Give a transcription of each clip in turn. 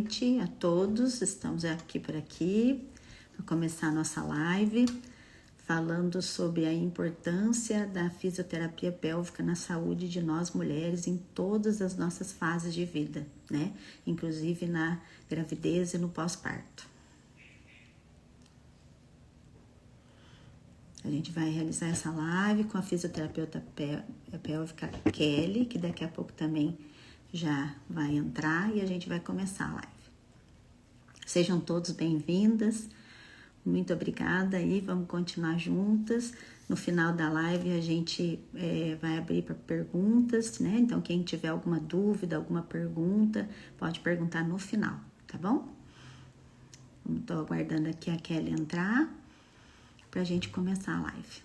noite a todos. Estamos por aqui para começar a nossa live, falando sobre a importância da fisioterapia pélvica na saúde de nós mulheres em todas as nossas fases de vida, né? Inclusive na gravidez e no pós-parto. A gente vai realizar essa live com a fisioterapeuta pélvica Kelly, que daqui a pouco também já vai entrar, e a gente vai começar a live. Sejam todos bem-vindas, muito obrigada e vamos continuar juntas. No final da live a gente vai abrir para perguntas, né? Então quem tiver alguma dúvida, alguma pergunta, pode perguntar no final, tá bom? Estou aguardando aqui a Kelly entrar para a gente começar a live.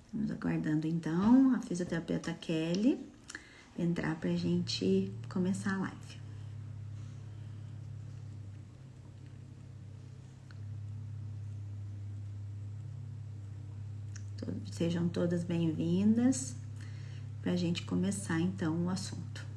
Estamos aguardando então a fisioterapeuta Kelly entrar para a gente começar a live. Sejam todas bem-vindas para a gente começar então o assunto.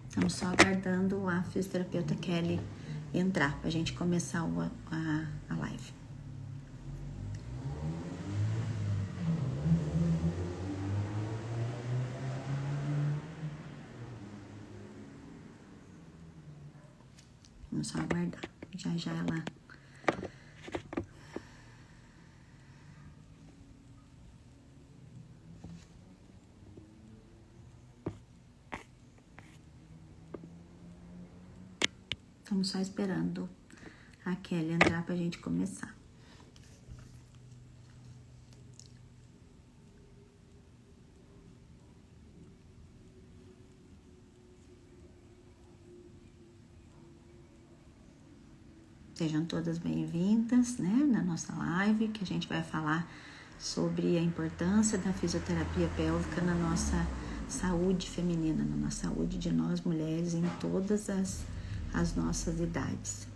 Estamos só aguardando a fisioterapeuta Kelly entrar para a gente começar a live. Vamos só aguardar. Já ela... Estamos só esperando a Kelly entrar para a gente começar. Sejam todas bem-vindas, né, na nossa live, que a gente vai falar sobre a importância da fisioterapia pélvica na nossa saúde feminina, na nossa saúde de nós mulheres em todas as nossas idades.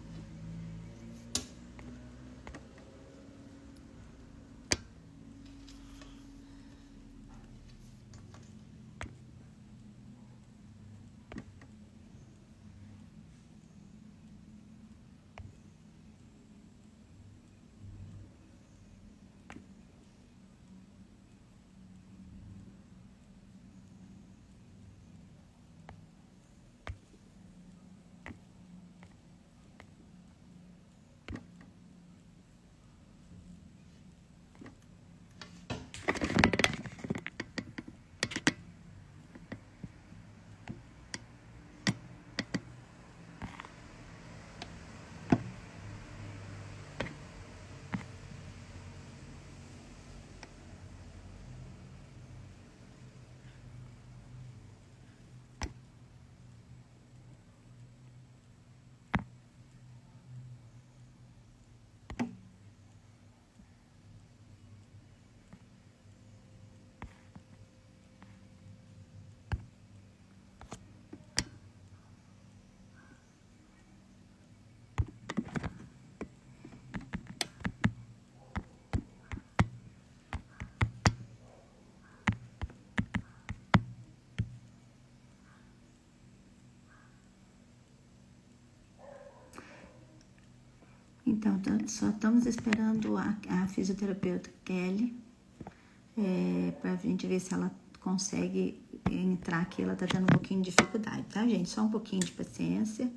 Então, só estamos esperando a fisioterapeuta Kelly para a gente ver se ela consegue entrar aqui. Ela tá tendo um pouquinho de dificuldade, tá, gente? Só um pouquinho de paciência.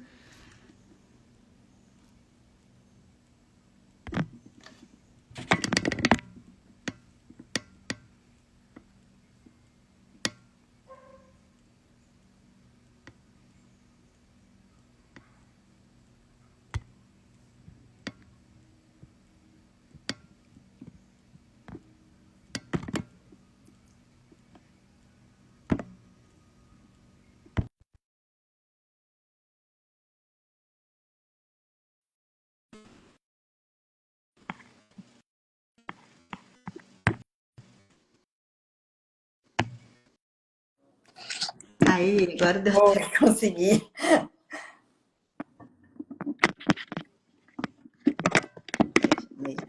Aí, agora deu tempo. Consegui.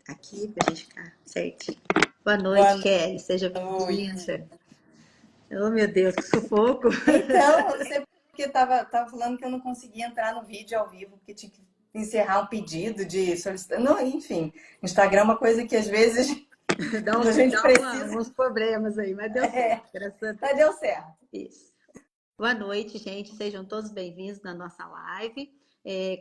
aqui pra gente ficar certinho. Boa noite, Boa Kelly. Seja bem-vinda. noite. Oh, meu Deus, que sufoco. Então, eu não sei porque tava falando que eu não conseguia entrar no vídeo ao vivo, porque tinha que encerrar um pedido de solicitação. Não, enfim, Instagram é uma coisa que às vezes Dá, a gente dá precisa. uns problemas aí, mas deu certo, graças a Deus. Mas deu certo. Isso. Boa noite, gente. Sejam todos bem-vindos na nossa live.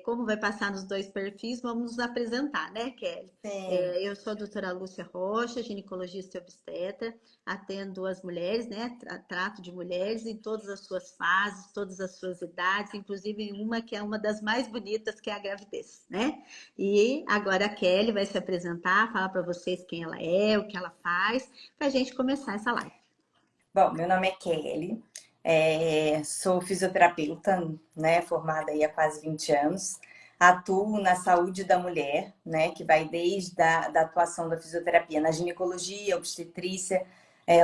Como vai passar nos dois perfis, vamos nos apresentar, né, Kelly? Sim. Eu sou a doutora Lúcia Rocha, ginecologista e obstetra, atendo as mulheres, né? Trato de mulheres em todas as suas fases, todas as suas idades, inclusive em uma que é uma das mais bonitas, que é a gravidez, né? E agora a Kelly vai se apresentar, falar para vocês quem ela é, o que ela faz, para a gente começar essa live. Bom, meu nome é Kelly, sou fisioterapeuta, né, formada aí há quase 20 anos. Atuo na saúde da mulher, né, que vai desde da atuação da fisioterapia na ginecologia, obstetrícia,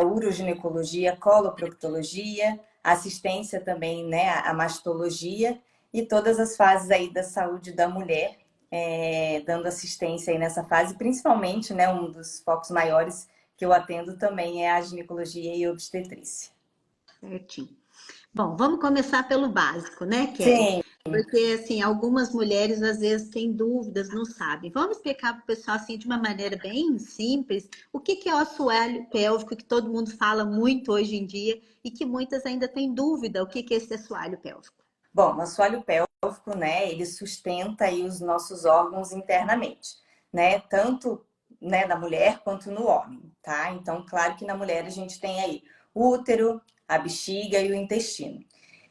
uroginecologia, coloproctologia, assistência também, né, a mastologia e todas as fases aí da saúde da mulher, dando assistência aí nessa fase, principalmente, né, um dos focos maiores que eu atendo também é a ginecologia e obstetrícia. Certinho. Bom, vamos começar pelo básico, né, Kelly? Sim, Porque, assim, algumas mulheres às vezes têm dúvidas, não sabem. Vamos explicar para o pessoal, assim, de uma maneira bem simples, o que que é o assoalho pélvico, que todo mundo fala muito hoje em dia e que muitas ainda têm dúvida, o que que é esse assoalho pélvico? bom, o assoalho pélvico, né, ele sustenta aí os nossos órgãos internamente, né, tanto, né, na mulher quanto no homem, tá? Então, claro que na mulher a gente tem aí o útero, a bexiga e o intestino.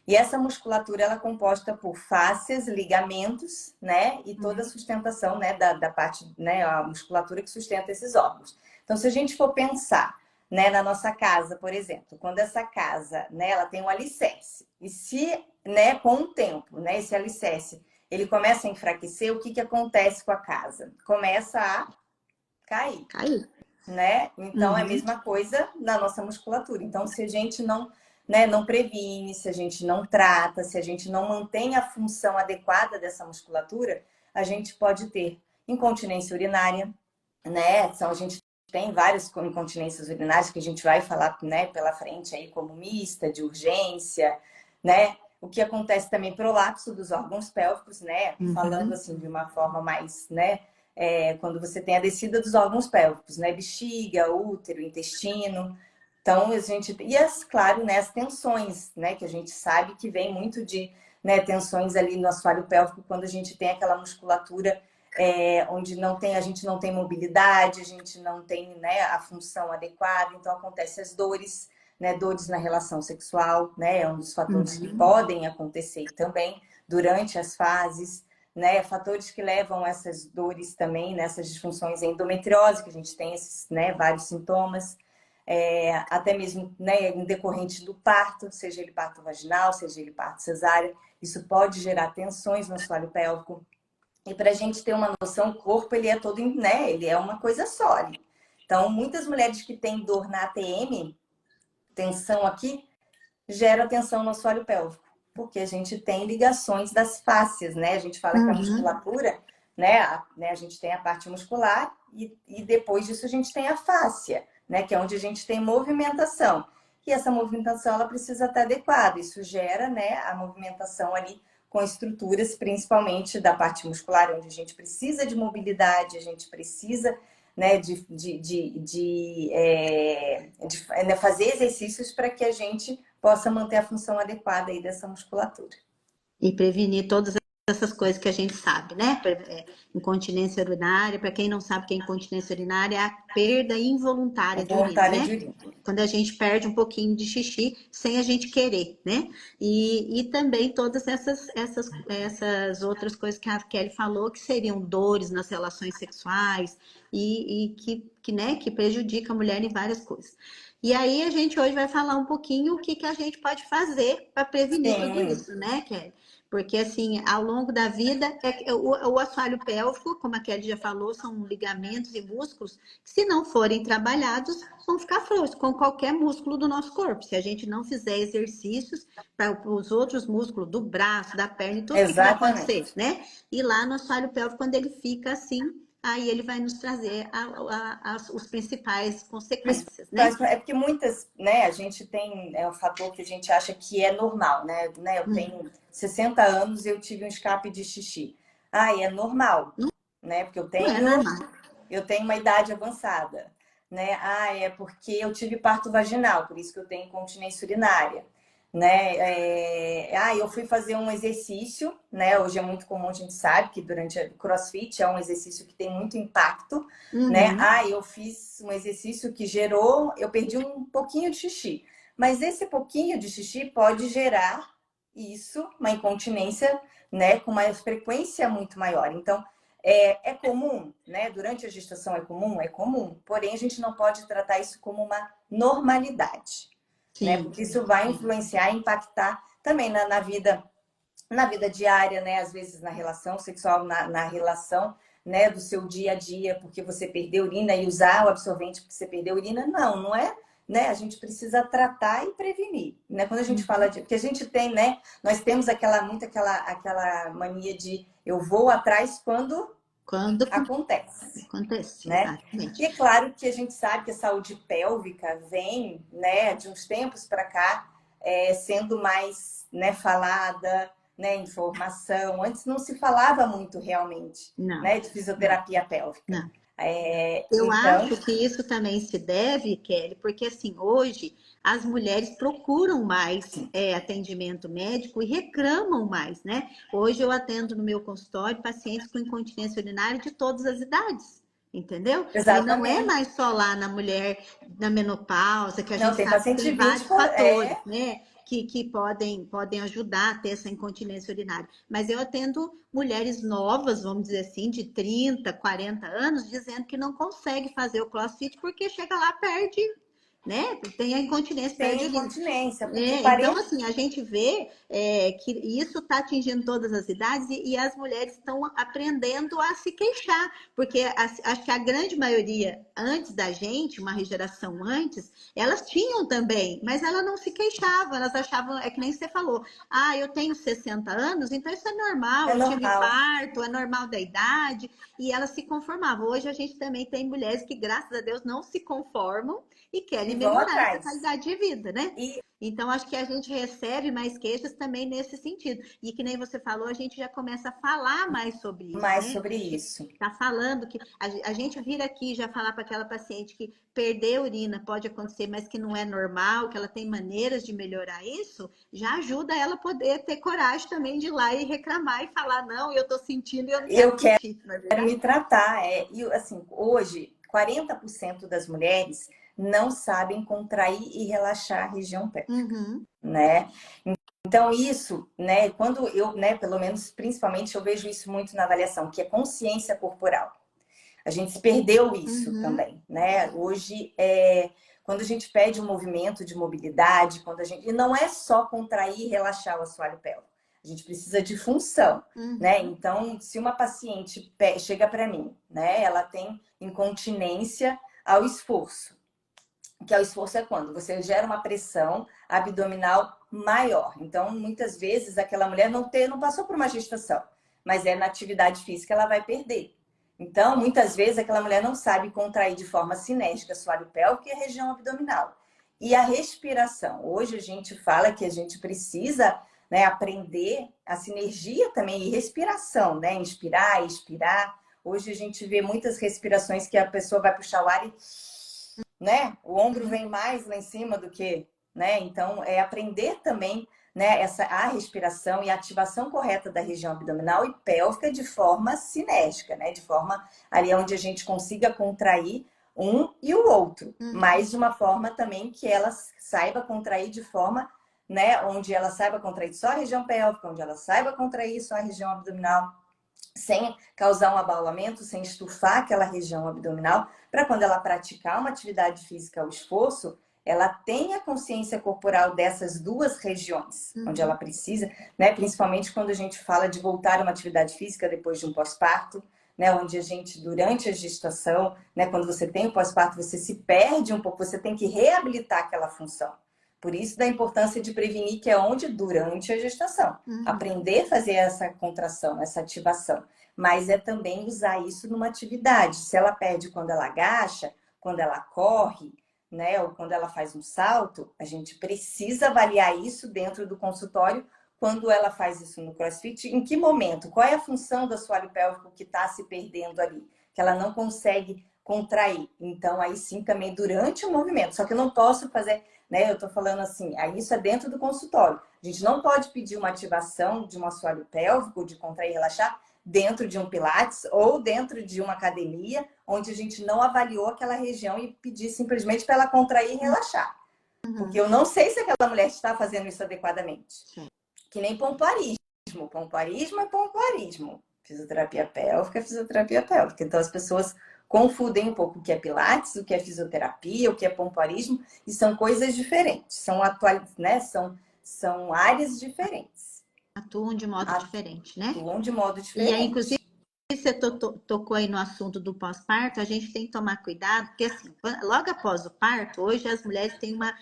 E essa musculatura ela é composta por fáscias, ligamentos, né, e toda a sustentação, né, da parte, né, a musculatura que sustenta esses órgãos. Então, se a gente for pensar, né, na nossa casa, por exemplo, quando essa casa, né, ela tem um alicerce, e se, né, com o tempo, né, esse alicerce, ele começa a enfraquecer, o que que acontece com a casa? Começa a cair, Caiu. né? Então é a Uhum. mesma coisa na nossa musculatura. Então, se a gente não, né, não previne, se a gente não trata, se a gente não mantém a função adequada dessa musculatura, a gente pode ter incontinência urinária, né? Então, a gente tem várias incontinências urinárias que a gente vai falar, né, pela frente aí, como mista, de urgência, né? O que acontece também prolapso dos órgãos pélvicos, né? Falando Uhum. assim de uma forma mais, né? Quando você tem a descida dos órgãos pélvicos, né? Bexiga, útero, intestino. Então, a gente. E, claro, né, as tensões, né? Que a gente sabe que vem muito de, né, tensões ali no assoalho pélvico, quando a gente tem aquela musculatura onde não tem, a gente não tem mobilidade, a gente não tem, né, a função adequada, então acontecem as dores, né, dores na relação sexual, né, é um dos fatores que Uhum. podem acontecer também durante as fases, né, fatores que levam essas dores também, nessas disfunções, endometriose, que a gente tem esses, né, vários sintomas, até mesmo, né, em decorrente do parto, seja ele parto vaginal, seja ele parto cesárea, isso pode gerar tensões no assoalho pélvico. E para a gente ter uma noção, o corpo ele é todo, né? Ele é uma coisa sólida. Então, muitas mulheres que têm dor na ATM, tensão aqui, gera tensão no assoalho pélvico, porque a gente tem ligações das fáscias, né? A gente fala que a Uhum. musculatura, né? A gente tem a parte muscular e depois disso a gente tem a fáscia, né? Que é onde a gente tem movimentação. E essa movimentação ela precisa estar adequada. Isso gera, né? A movimentação ali com estruturas, principalmente da parte muscular, onde a gente precisa de mobilidade, a gente precisa, né, né, fazer exercícios para que a gente possa manter a função adequada aí dessa musculatura. E prevenir todas essas coisas que a gente sabe, né? Incontinência urinária, para quem não sabe o que é incontinência urinária, é a perda involuntária de urina, Involuntária né? de urina. Quando a gente perde um pouquinho de xixi sem a gente querer, né? E também todas essas outras coisas que a Kelly falou, que seriam dores nas relações sexuais né, que prejudica a mulher em várias coisas. E aí a gente hoje vai falar um pouquinho o que a gente pode fazer para prevenir tudo Sim. isso, né, Kelly? Porque, assim, ao longo da vida, o assoalho pélvico, como a Kelly já falou, são ligamentos e músculos que, se não forem trabalhados, vão ficar frouxos, com qualquer músculo do nosso corpo. Se a gente não fizer exercícios para os outros músculos do braço, da perna e tudo, o que vai acontecer, Exatamente. né? E lá no assoalho pélvico, quando ele fica assim, aí ele vai nos trazer os principais consequências, né? É porque muitas, né, a gente tem um fator que a gente acha que é normal, né? Eu tenho 60 anos e eu tive um escape de xixi. Ah, é normal, né? Porque Não é normal. eu tenho uma idade avançada, né? Ah, é porque eu tive parto vaginal, por isso que eu tenho incontinência urinária, né? Eu fui fazer um exercício, né? Hoje é muito comum, a gente sabe que durante o CrossFit é um exercício que tem muito impacto, né? Eu fiz um exercício que eu perdi um pouquinho de xixi, mas esse pouquinho de xixi pode gerar uma incontinência, né? Com uma frequência muito maior. Então, é comum, né? Durante a gestação é comum, porém a gente não pode tratar isso como uma normalidade, né? Porque isso vai influenciar e impactar também na vida diária, né? Às vezes na relação sexual, na relação, né, do seu dia a dia, porque você perdeu urina e usar o absorvente porque você perdeu urina. Não é, né? A gente precisa tratar e prevenir, né? Quando a gente fala de, porque a gente tem, né? Nós temos aquela mania de eu vou atrás quando acontece, né? Exatamente. E é claro que a gente sabe que a saúde pélvica vem, né, de uns tempos para cá, sendo mais, né, falada, né, informação. Antes não se falava muito realmente, né, de fisioterapia pélvica. Não. Eu Então, acho que isso também se deve, Kelly, porque assim, hoje as mulheres procuram mais atendimento médico e reclamam mais, né? Hoje eu atendo no meu consultório pacientes com incontinência urinária de todas as idades, entendeu? E não é exatamente. mais só lá na mulher na menopausa, que a Não, gente tem sabe que paciente tem de 20, vários fatores, né? Que podem ajudar a ter essa incontinência urinária. Mas eu atendo mulheres novas, vamos dizer assim, de 30, 40 anos, dizendo que não consegue fazer o CrossFit porque chega lá, perde, né? Tem a incontinência, perde tem urina. incontinência, porque Então, 40 assim, a gente vê que isso está atingindo todas as idades e as mulheres estão aprendendo a se queixar, porque acho que a grande maioria, antes da gente, uma geração antes, elas tinham também, mas elas não se queixavam, elas achavam, é que nem você falou, eu tenho 60 anos, então isso é normal, é eu tive normal. parto, é normal da idade, e elas se conformavam. Hoje a gente também tem mulheres que, graças a Deus, não se conformam e E querem vão melhorar essa atrás. qualidade de vida, né? E Então, acho que a gente recebe mais queixas também nesse sentido. E que nem você falou, a gente já começa a falar mais sobre isso, mais né? A sobre gente isso. está falando que a gente vir aqui já falar para aquela paciente que perder urina pode acontecer, mas que não é normal, que ela tem maneiras de melhorar isso, já ajuda ela a poder ter coragem também de ir lá e reclamar e falar, não, eu estou sentindo e eu não quero Eu sentir, não é quero verdade? me tratar. E assim, hoje, 40% das mulheres não sabem contrair e relaxar a região pélvica, Uhum. né? Então, isso, né, quando eu, né, pelo menos, principalmente, eu vejo isso muito na avaliação, que é consciência corporal. A gente perdeu isso Uhum. também, né? Hoje, quando a gente pede um movimento de mobilidade, e não é só contrair e relaxar o assoalho pélvico, a gente precisa de função, né? Uhum. Então, se uma paciente chega para mim, né, ela tem incontinência ao esforço, que o esforço é quando você gera uma pressão abdominal maior. Então, muitas vezes, aquela mulher não passou por uma gestação, mas na atividade física ela vai perder. Então, muitas vezes, aquela mulher não sabe contrair de forma cinética o assoalho pélvico e a região abdominal. E a respiração. Hoje a gente fala que a gente precisa, né, aprender a sinergia também e respiração, né? Inspirar, expirar. Hoje a gente vê muitas respirações que a pessoa vai puxar o ar e, né? O ombro vem mais lá em cima do que, né? Então, é aprender também, né, a respiração e a ativação correta da região abdominal e pélvica de forma sinérgica, né? De forma ali onde a gente consiga contrair um e o outro, mas de uma forma também que ela saiba contrair de forma, né, onde ela saiba contrair só a região pélvica, onde ela saiba contrair só a região abdominal, sem causar um abaulamento, sem estufar aquela região abdominal, para quando ela praticar uma atividade física, o esforço, ela tenha consciência corporal dessas duas regiões, onde ela precisa, né? Principalmente quando a gente fala de voltar a uma atividade física depois de um pós-parto, né? Onde a gente, durante a gestação, né? Quando você tem o pós-parto, você se perde um pouco, você tem que reabilitar aquela função. Por isso da importância de prevenir, que é onde durante a gestação. Aprender a fazer essa contração, essa ativação. Mas é também usar isso numa atividade. Se ela perde quando ela agacha, quando ela corre, né, ou quando ela faz um salto, a gente precisa avaliar isso dentro do consultório. Quando ela faz isso no CrossFit, em que momento? Qual é a função do assoalho pélvico que está se perdendo ali? Que ela não consegue contrair. Então, aí sim, também durante o movimento. Só que eu não posso fazer, né? Eu tô falando assim, aí isso é dentro do consultório. A gente não pode pedir uma ativação de um assoalho pélvico, de contrair e relaxar, dentro de um pilates ou dentro de uma academia, onde a gente não avaliou aquela região e pedir simplesmente para ela contrair e relaxar. Porque eu não sei se aquela mulher está fazendo isso adequadamente. Que nem pompoarismo. Pompoarismo é pompoarismo. Fisioterapia pélvica é fisioterapia pélvica. Então as pessoas confundem um pouco o que é pilates, o que é fisioterapia, o que é pompoarismo, e são coisas diferentes. São né? São áreas diferentes. Atuam de modo diferente, né? Atuam de modo E aí, diferente. inclusive, você tocou aí no assunto do pós-parto, a gente tem que tomar cuidado, porque assim, logo após o parto, hoje as mulheres têm uma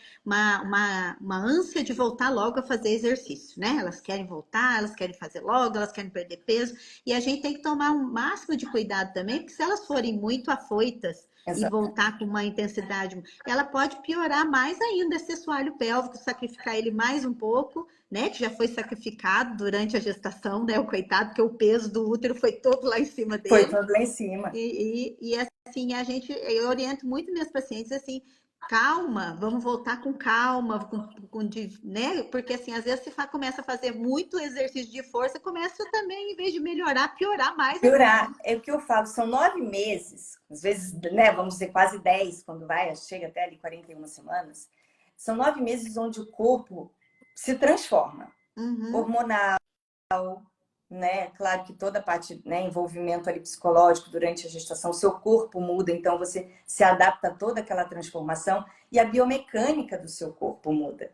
ânsia de voltar logo a fazer exercício, né? Elas querem voltar, elas querem fazer logo, elas querem perder peso, e a gente tem que tomar um máximo de cuidado também, porque se elas forem muito afoitas e voltar com uma intensidade, ela pode piorar mais ainda esse assoalho pélvico, sacrificar ele mais um pouco, né, que já foi sacrificado durante a gestação, né, o coitado, porque o peso do útero foi todo lá em cima dele. Foi todo lá em cima. E assim, eu oriento muito minhas pacientes assim, calma, vamos voltar com calma, né? Porque assim, às vezes você começa a fazer muito exercício de força, começa também, em vez de melhorar, piorar mais. Piorar, é o que eu falo, são 9 meses, às vezes, né, vamos dizer quase 10, quando chega até ali 41 semanas. São 9 meses onde o corpo se transforma. Hormonal, né? Claro que toda a parte, né, envolvimento ali psicológico durante a gestação, seu corpo muda, então você se adapta a toda aquela transformação e a biomecânica do seu corpo muda,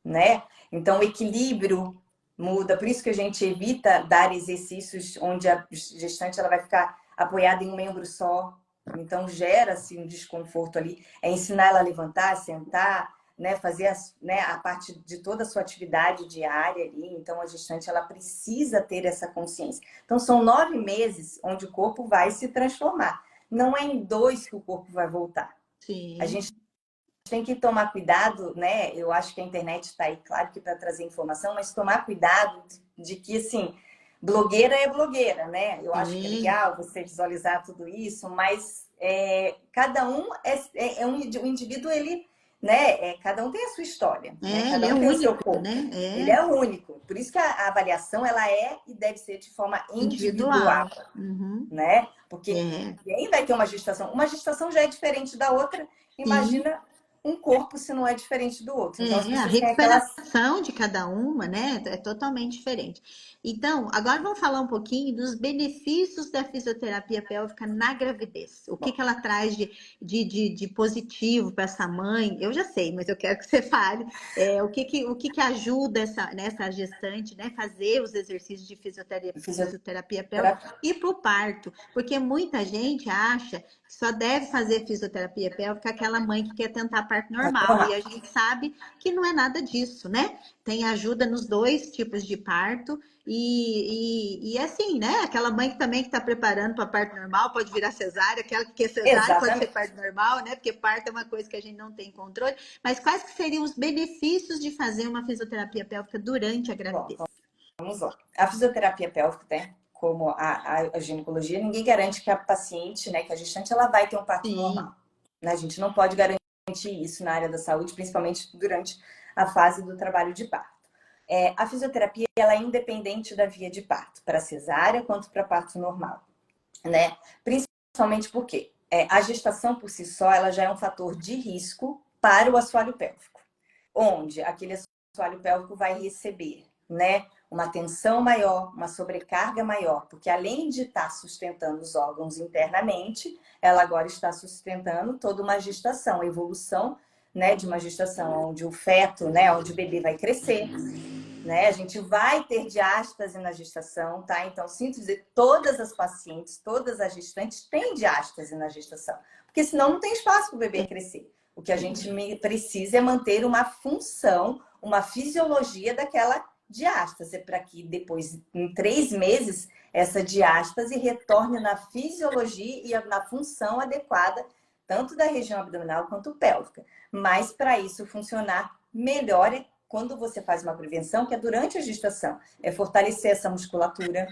né? Então o equilíbrio muda, por isso que a gente evita dar exercícios onde a gestante ela vai ficar apoiada em um membro só, então gera-se um desconforto ali. É ensinar ela a levantar, sentar, né, fazer a parte de toda a sua atividade diária ali. Então, a gestante ela precisa ter essa consciência. Então, são 9 meses onde o corpo vai se transformar. Não é em 2 que o corpo vai voltar. Sim. A gente tem que tomar cuidado, né? Eu acho que a internet está aí, claro que para trazer informação, mas tomar cuidado de que, assim, blogueira é blogueira, né? Eu acho que é legal você visualizar tudo isso, mas cada um um indivíduo, ele, né? Cada um tem a sua história, né? Cada um tem o seu corpo. Né? Ele é único. Por isso que a avaliação ela é e deve ser de forma individual. Né? Porque ninguém vai ter uma gestação. Uma gestação já é diferente da outra. Imagina um corpo se não é diferente do outro. Então, a recuperação de cada uma, né, é totalmente diferente. Então, agora vamos falar um pouquinho dos benefícios da fisioterapia pélvica na gravidez. O que ela traz de positivo para essa mãe? Eu já sei, mas eu quero que você fale. O que ajuda nessa gestante, né, fazer os exercícios de fisioterapia pélvica e para o parto? Porque muita gente acha que só deve fazer fisioterapia pélvica aquela mãe que quer tentar parto normal. E a gente sabe que não é nada disso, né? Tem ajuda nos 2 tipos de parto. E assim, né? Aquela mãe que também está preparando para parto normal pode virar cesárea, aquela que quer cesárea pode ser parto normal, né? Porque parto é uma coisa que a gente não tem controle. Mas quais que seriam os benefícios de fazer uma fisioterapia pélvica durante a gravidez? Bom, vamos lá. A fisioterapia pélvica, né? como a ginecologia, ninguém garante que a paciente, né, que a gestante, ela vai ter um parto Sim. normal. Né? A gente não pode garantir isso na área da saúde, principalmente durante a fase do trabalho de parto. A fisioterapia, ela é independente da via de parto, para cesárea quanto para parto normal, né? Principalmente porque a gestação por si só, ela já é um fator de risco para o assoalho pélvico, onde aquele assoalho pélvico vai receber, né, uma tensão maior, uma sobrecarga maior, porque além de estar sustentando os órgãos internamente, ela agora está sustentando toda uma gestação, a evolução, né, de uma gestação onde o feto, né, onde o bebê vai crescer, né? A gente vai ter diástase na gestação, tá? Então, sinto dizer, todas as pacientes, todas as gestantes têm diástase na gestação, porque senão não tem espaço para o bebê crescer. O que a gente precisa é manter uma função, uma fisiologia daquela diástase, para que depois, em 3 meses, essa diástase retorne na fisiologia e na função adequada, tanto da região abdominal quanto pélvica. Mas, para isso funcionar melhor, quando você faz uma prevenção, que é durante a gestação, é fortalecer essa musculatura,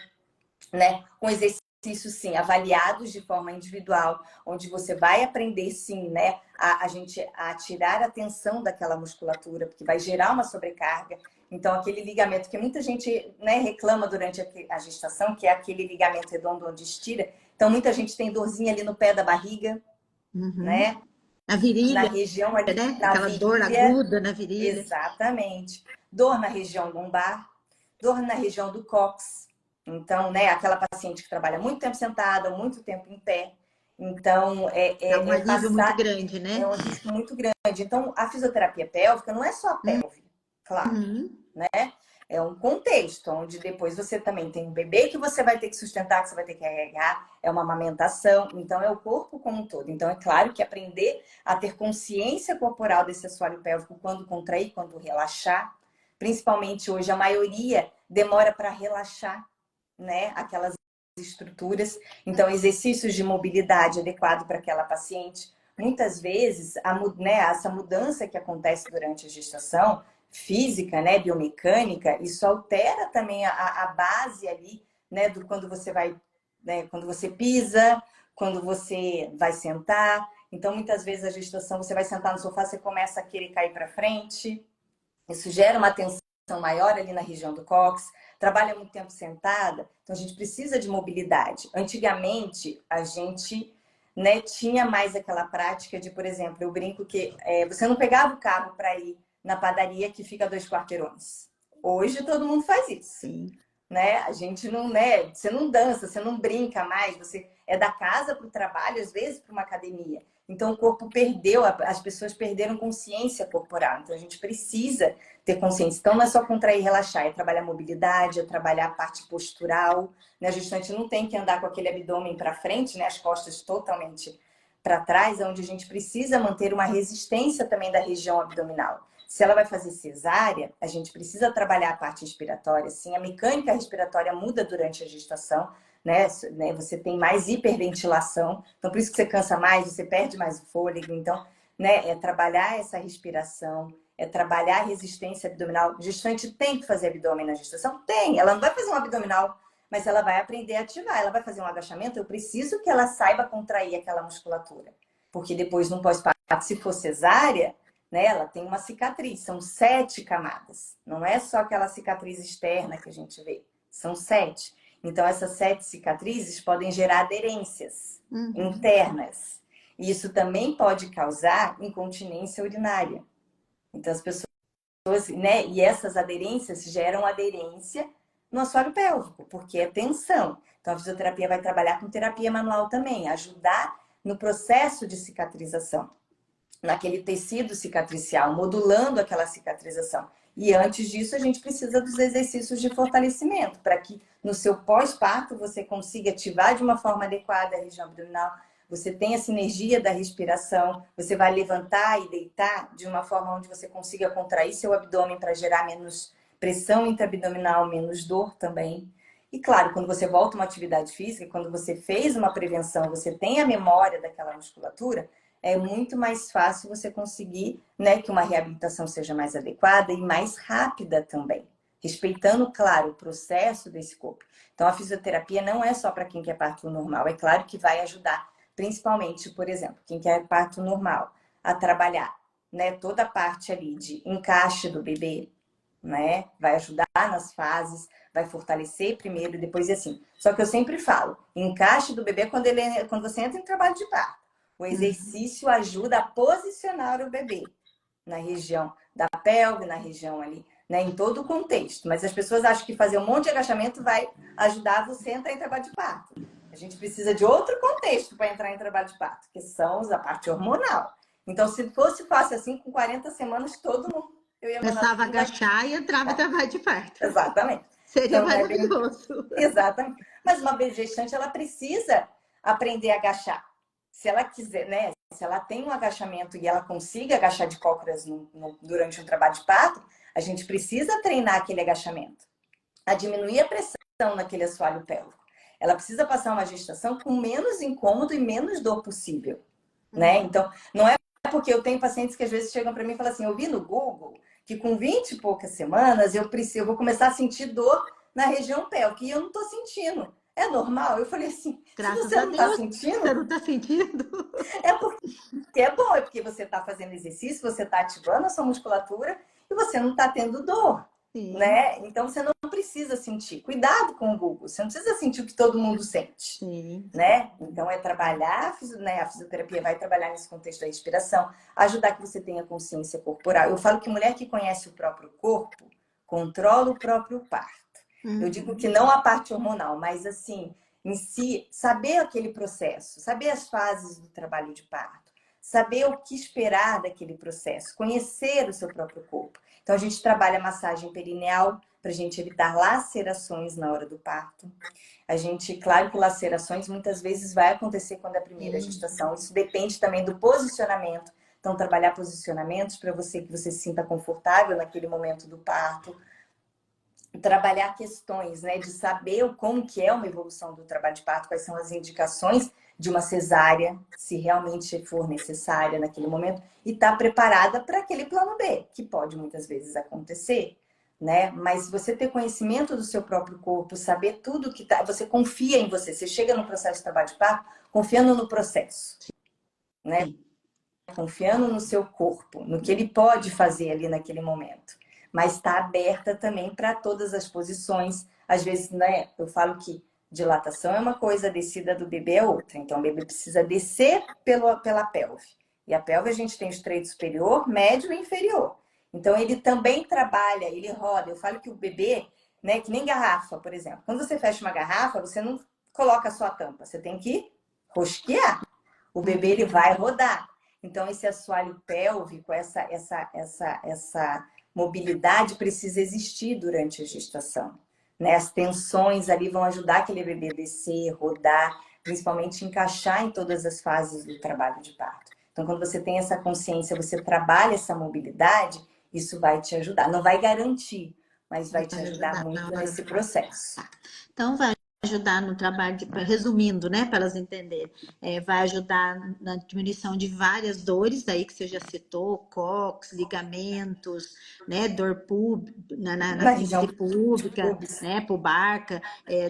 né? Com exercícios, sim, avaliados de forma individual, onde você vai aprender, sim, né? A tirar a tensão daquela musculatura, porque vai gerar uma sobrecarga. Então, aquele ligamento que muita gente, né, reclama durante a gestação, que é aquele ligamento redondo onde estira. Então, muita gente tem dorzinha ali no pé da barriga, Uhum. né? A Na virilha, região ali, né? na Aquela dor virilha. aguda na virilha. Exatamente. Dor na região lombar, dor na região do cóccix. Então, né, aquela paciente que trabalha muito tempo sentada, muito tempo em pé. Então, Dá um alívio muito passar, grande, é né? um risco muito grande. Então, a fisioterapia pélvica não é só a pelve, claro, Uhum. né? É um contexto onde depois você também tem um bebê que você vai ter que sustentar, que você vai ter que carregar, é uma amamentação, então é o corpo como um todo. Então é claro que aprender a ter consciência corporal desse assoalho pélvico quando contrair, quando relaxar, principalmente hoje a maioria demora para relaxar, né, aquelas estruturas. Então exercícios de mobilidade adequado para aquela paciente. Muitas vezes, né, essa mudança que acontece durante a gestação, física, né, biomecânica, isso altera também a base ali, né, do quando você vai, né, quando você pisa, quando você vai sentar. Então, muitas vezes a gestação, você vai sentar no sofá, você começa a querer cair para frente. Isso gera uma tensão maior ali na região do cóccix. Trabalha muito tempo sentada, então a gente precisa de mobilidade. Antigamente, a gente, né, tinha mais aquela prática de, por exemplo, eu brinco que você não pegava o carro para ir na padaria que fica a 2 quarteirões. Hoje todo mundo faz isso, Sim. né? A gente não, né? Você não dança, você não brinca mais, você é da casa para o trabalho, às vezes para uma academia. Então o corpo perdeu, as pessoas perderam consciência corporal. Então a gente precisa ter consciência. Então não é só contrair e relaxar, é trabalhar a mobilidade, é trabalhar a parte postural. Né? A gestante não tem que andar com aquele abdômen para frente, né? As costas totalmente para trás, onde a gente precisa manter uma resistência também da região abdominal. Se ela vai fazer cesárea, a gente precisa trabalhar a parte respiratória. Sim, a mecânica respiratória muda durante a gestação, né? Você tem mais hiperventilação, então por isso que você cansa mais, você perde mais o fôlego. Então, né, é trabalhar essa respiração, é trabalhar a resistência abdominal. A gestante tem que fazer abdômen na gestação? Tem. Ela não vai fazer um abdominal, mas ela vai aprender a ativar. Ela vai fazer um agachamento, eu preciso que ela saiba contrair aquela musculatura. Porque depois, no pós-parto, se for cesárea, né, ela tem uma cicatriz, são 7 camadas. Não é só aquela cicatriz externa que a gente vê, são 7. Então, essas 7 cicatrizes podem gerar aderências internas. E isso também pode causar incontinência urinária. Então, as pessoas, né, e essas aderências geram aderência no assoalho pélvico, porque é tensão. Então, a fisioterapia vai trabalhar com terapia manual também, ajudar no processo de cicatrização, naquele tecido cicatricial, modulando aquela cicatrização. E antes disso, a gente precisa dos exercícios de fortalecimento, para que no seu pós-parto você consiga ativar de uma forma adequada a região abdominal, você tenha a sinergia da respiração, você vai levantar e deitar de uma forma onde você consiga contrair seu abdômen para gerar menos pressão intraabdominal, menos dor também. E claro, quando você volta a uma atividade física, quando você fez uma prevenção, você tem a memória daquela musculatura, é muito mais fácil você conseguir, né, que uma reabilitação seja mais adequada e mais rápida também, respeitando, claro, o processo desse corpo. Então, a fisioterapia não é só para quem quer parto normal. É claro que vai ajudar, principalmente, por exemplo, quem quer parto normal, a trabalhar, né, toda a parte ali de encaixe do bebê, né? Vai ajudar nas fases, vai fortalecer primeiro e depois e assim. Só que eu sempre falo, encaixe do bebê quando você entra em trabalho de parto. O exercício ajuda a posicionar o bebê na região da pelve, na região ali, né, em todo o contexto. Mas as pessoas acham que fazer um monte de agachamento vai ajudar você a entrar em trabalho de parto. A gente precisa de outro contexto para entrar em trabalho de parto, que são a parte hormonal. Então, se fosse fácil assim, com 40 semanas, todo mundo, eu ia mandar Começava a todo mundo agachar e entrava em trabalho de parto. Exatamente. Seria Então, não é bem... maravilhoso. Exatamente. Mas uma bebê gestante, ela precisa aprender a agachar. Se ela quiser, né? Se ela tem um agachamento e ela consiga agachar de cócoras durante um trabalho de parto, a gente precisa treinar aquele agachamento, a diminuir a pressão naquele assoalho pélvico. Ela precisa passar uma gestação com menos incômodo e menos dor possível, né? Então, não é porque eu tenho pacientes que às vezes chegam para mim e falam assim, eu vi no Google que com 20 e poucas semanas eu vou começar a sentir dor na região pélvica e eu não estou sentindo. É normal? Eu falei assim, se Graças você a não está Deus, você sentindo, não está sentindo? é porque é bom, é porque você está fazendo exercício, você está ativando a sua musculatura e você não está tendo dor, Sim, né? Então você não precisa sentir. Cuidado com o Google, você não precisa sentir o que todo mundo sente, sim. né? Então é trabalhar, né? A fisioterapia vai trabalhar nesse contexto da respiração, ajudar que você tenha consciência corporal. Eu falo que mulher que conhece o próprio corpo controla o próprio parto. Eu digo que não a parte hormonal, mas assim, em si, saber aquele processo, saber as fases do trabalho de parto, saber o que esperar daquele processo, conhecer o seu próprio corpo. Então a gente trabalha massagem perineal para a gente evitar lacerações na hora do parto. A gente, claro que lacerações muitas vezes vai acontecer quando é a primeira gestação. Isso depende também do posicionamento. Então, trabalhar posicionamentos para você que você se sinta confortável naquele momento do parto. Trabalhar questões, né, de saber como que é uma evolução do trabalho de parto, quais são as indicações de uma cesárea, se realmente for necessária naquele momento, e estar preparada para aquele plano B, que pode muitas vezes acontecer, né? Mas você ter conhecimento do seu próprio corpo, saber tudo que tá, você confia em você, você chega no processo de trabalho de parto confiando no processo, né? Confiando no seu corpo, no que ele pode fazer ali naquele momento. Mas está aberta também para todas as posições. Às vezes, né, eu falo que dilatação é uma coisa, a descida do bebê é outra. Então, o bebê precisa descer pela pelve. E a pelve a gente tem o estreito superior, médio e inferior. Então, ele também trabalha, ele roda. Eu falo que o bebê, né, que nem garrafa, por exemplo. Quando você fecha uma garrafa, você não coloca só a tampa, você tem que rosquear. O bebê ele vai rodar. Então, esse assoalho pélvico, essa mobilidade precisa existir durante a gestação. Né? As tensões ali vão ajudar aquele bebê a descer, rodar, principalmente encaixar em todas as fases do trabalho de parto. Então, quando você tem essa consciência, você trabalha essa mobilidade, isso vai te ajudar. Não vai garantir, mas vai te Vai ajudar ajudar na muito hora nesse do parto. processo. Então, vai ajudar no trabalho, resumindo, né, para elas entenderem, vai ajudar na diminuição de várias dores, aí que você já citou, cóccix, ligamentos, né, dor na Na síntese região púbica, pubis. né, pubarca,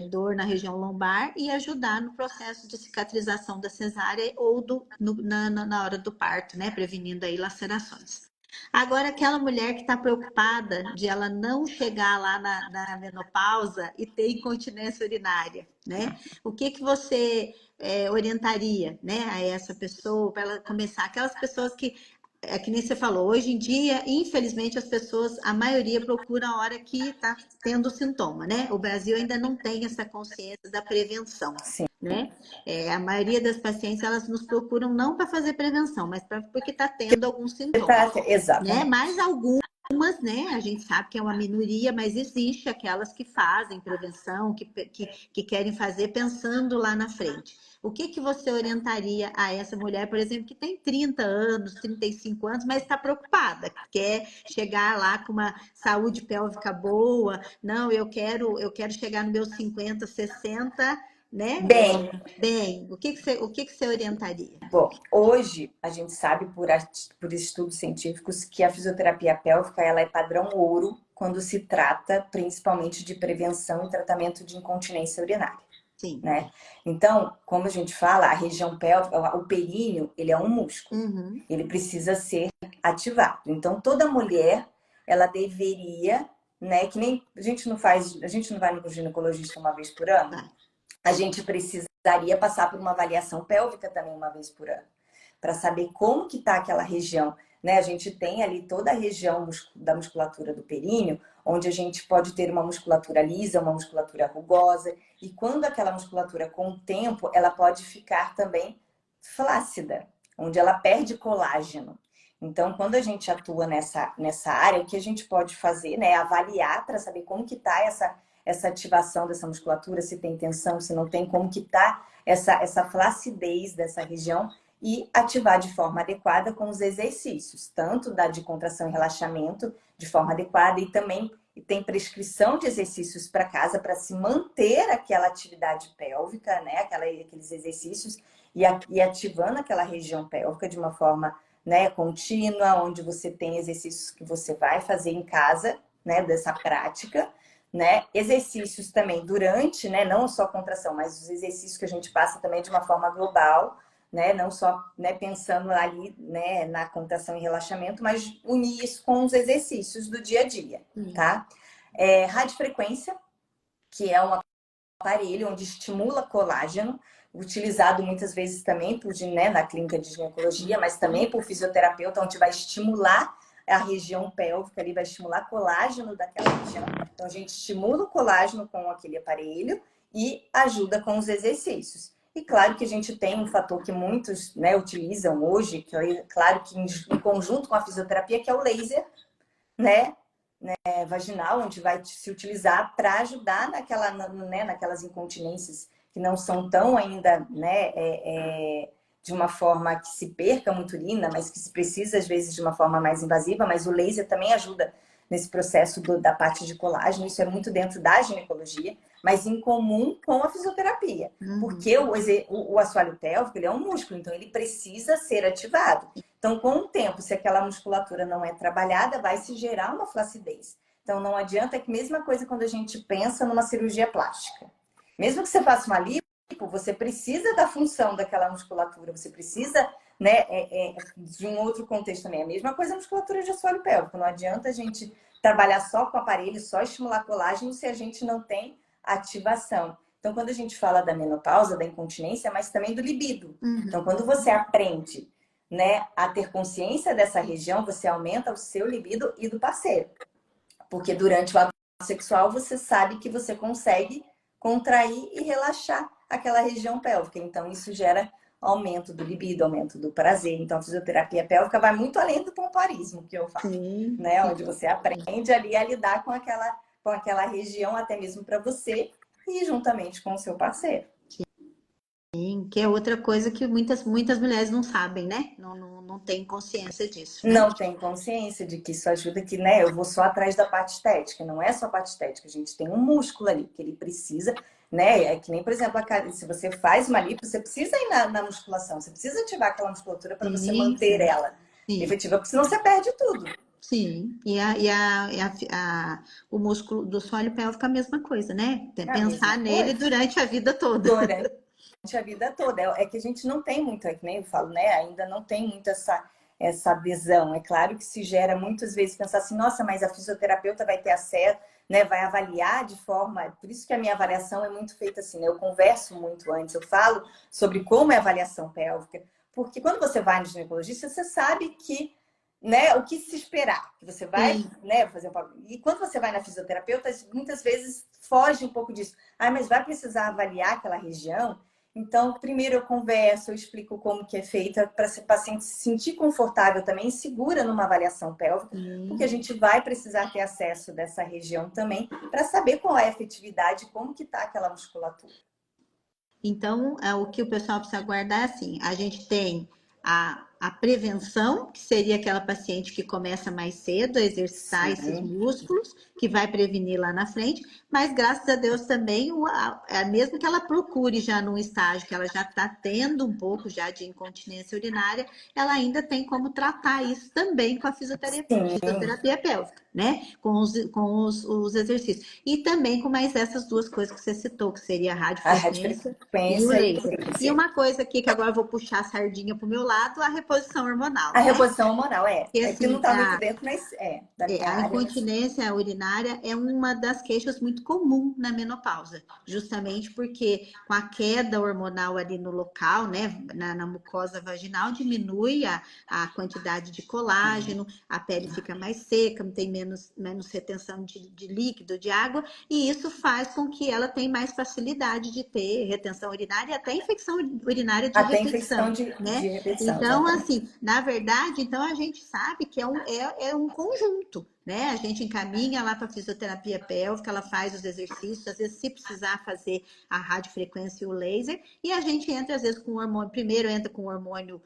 dor na região lombar e ajudar no processo de cicatrização da cesárea ou na hora do parto, né, prevenindo aí lacerações. Agora, aquela mulher que está preocupada de ela não chegar lá na menopausa e ter incontinência urinária, né? O que que você orientaria, né, a essa pessoa para ela começar? Aquelas pessoas que, que nem você falou, hoje em dia, infelizmente, as pessoas, a maioria procura a hora que está tendo sintoma, né? O Brasil ainda não tem essa consciência da prevenção, Sim. né? A maioria das pacientes, elas nos procuram não para fazer prevenção, mas porque está tendo alguns sintomas, né? Exatamente. Mas algumas, né? A gente sabe que é uma minoria, mas existe aquelas que fazem prevenção, que querem fazer pensando lá na frente. O que que você orientaria a essa mulher, por exemplo, que tem 30 anos, 35 anos, mas está preocupada, quer chegar lá com uma saúde pélvica boa? Não, eu quero chegar no meus 50, 60 né? Bem, Bem, o que que você orientaria? bom, hoje a gente sabe por estudos científicos que a fisioterapia pélvica ela é padrão ouro quando se trata principalmente de prevenção e tratamento de incontinência urinária, Sim. né? Então, como a gente fala, a região pélvica, o períneo, ele é um músculo. Uhum. Ele precisa ser ativado. Então, toda mulher, ela deveria, né, que nem a gente não vai no ginecologista uma vez por ano, Vai. a gente precisaria passar por uma avaliação pélvica também uma vez por ano, para saber como que está aquela região, né? A gente tem ali toda a região da musculatura do períneo, onde a gente pode ter uma musculatura lisa, uma musculatura rugosa, e quando aquela musculatura, com o tempo, ela pode ficar também flácida, onde ela perde colágeno. Então, quando a gente atua nessa área, o que a gente pode fazer, né, é avaliar para saber como que está essa ativação dessa musculatura, se tem tensão, se não tem, como que está essa flacidez dessa região e ativar de forma adequada com os exercícios, tanto de contração e relaxamento de forma adequada e também tem prescrição de exercícios para casa para se manter aquela atividade pélvica, né, aqueles exercícios e ativando aquela região pélvica de uma forma, né, contínua, onde você tem exercícios que você vai fazer em casa, né, dessa prática, né? Exercícios também durante, né? Não só a contração, mas os exercícios que a gente passa também de uma forma global, né? Não só, né, pensando ali, né, na contração e relaxamento, mas unir isso com os exercícios do dia a dia, tá? Radiofrequência, que é um aparelho onde estimula colágeno, utilizado muitas vezes também né, na clínica de ginecologia, mas também por fisioterapeuta, onde vai estimular a região pélvica, ali vai estimular colágeno daquela região. Então a gente estimula o colágeno com aquele aparelho e ajuda com os exercícios. E claro que a gente tem um fator que muitos, né, utilizam hoje, que é claro que em conjunto com a fisioterapia, que é o laser, né, vaginal, onde vai se utilizar para ajudar naquelas incontinências que não são tão ainda, né, de uma forma que se perca muito urina, mas que se precisa às vezes de uma forma mais invasiva, mas o laser também ajuda nesse processo da parte de colágeno, isso é muito dentro da ginecologia, mas em comum com a fisioterapia, porque o assoalho pélvico ele é um músculo, então ele precisa ser ativado. Então, com o tempo, se aquela musculatura não é trabalhada, vai se gerar uma flacidez. Então, não adianta, é que mesma coisa quando a gente pensa numa cirurgia plástica. Mesmo que você faça uma lipo, você precisa da função daquela musculatura, você precisa, né, de um outro contexto também. A mesma coisa a musculatura de assoalho pélvico. Não adianta a gente trabalhar só com o aparelho, só estimular colágeno se a gente não tem ativação. Então, quando a gente fala da menopausa, da incontinência, mas também do libido. Então, quando você aprende, né, a ter consciência dessa região, você aumenta o seu libido e do parceiro. Porque durante o ato sexual você sabe que você consegue contrair e relaxar aquela região pélvica. Então isso gera aumento do libido, aumento do prazer. Então a fisioterapia pélvica vai muito além do pompoarismo que eu falo, Sim, né? sim. Onde você aprende ali a lidar com aquela região até mesmo para você e juntamente com o seu parceiro. Sim, que é outra coisa que muitas mulheres não sabem, né? Não tem consciência disso, né? Não tem consciência de que isso ajuda, que, né, eu vou só atrás da parte estética, não é só a parte estética, a gente tem um músculo ali que ele precisa, né, é que nem, por exemplo, se você faz uma lipo, você precisa ir na musculação, você precisa ativar aquela musculatura para você Sim, manter sim, ela sim, efetiva, porque senão você perde tudo. sim. O músculo do assoalho pélvico é a mesma coisa, né? É a Pensar mesma nele coisa. durante a vida toda. Durante a vida toda. É que a gente não tem muito, é que nem eu falo, né? Ainda não tem muito essa adesão. É claro que se gera muitas vezes pensar assim, nossa, mas a fisioterapeuta vai ter acesso, né? Vai avaliar de forma. Por isso que a minha avaliação é muito feita assim, né? Eu converso muito antes, eu falo sobre como é a avaliação pélvica. Porque quando você vai no ginecologista, você sabe que, né, o que se esperar, que você vai, Sim. né, fazer e quando você vai na fisioterapeuta, muitas vezes foge um pouco disso. Ah, mas vai precisar avaliar aquela região? Então, primeiro eu converso, eu explico como que é feita para o paciente se sentir confortável também, segura numa avaliação pélvica, porque a Sim. gente vai precisar ter acesso dessa região também para saber qual é a efetividade, como que está aquela musculatura. Então, o que o pessoal precisa guardar é assim: a gente tem a prevenção, que seria aquela paciente que começa mais cedo a exercitar esses Sim. músculos, que vai prevenir lá na frente, mas graças a Deus também, mesmo que ela procure já num estágio que ela já está tendo um pouco já de incontinência urinária, ela ainda tem como tratar isso também com a fisioterapia pélvica, né? Com os exercícios. E também com mais essas duas coisas que você citou, que seria a A radiofrequência e o radiofrequência e o laser. E laser. uma coisa aqui que agora eu vou puxar a sardinha para o meu lado, a reposição hormonal, A né? reposição hormonal, Porque que não assim, está muito dentro, mas da minha a área, mas incontinência urinária é uma das queixas muito comum na menopausa, justamente porque com a queda hormonal ali no local, né, na mucosa vaginal, diminui a quantidade de colágeno, a pele fica mais seca, tem menos retenção de líquido, de água, e isso faz com que ela tenha mais facilidade de ter retenção urinária e até infecção urinária de até infecção repetição, de né? repetição, Então, exatamente. assim, na verdade, então a gente sabe que é um conjunto, né? A gente encaminha lá para fisioterapia pélvica, ela faz os exercícios, às vezes se precisar fazer a radiofrequência e o laser, e a gente entra às vezes com hormônio, primeiro entra com hormônio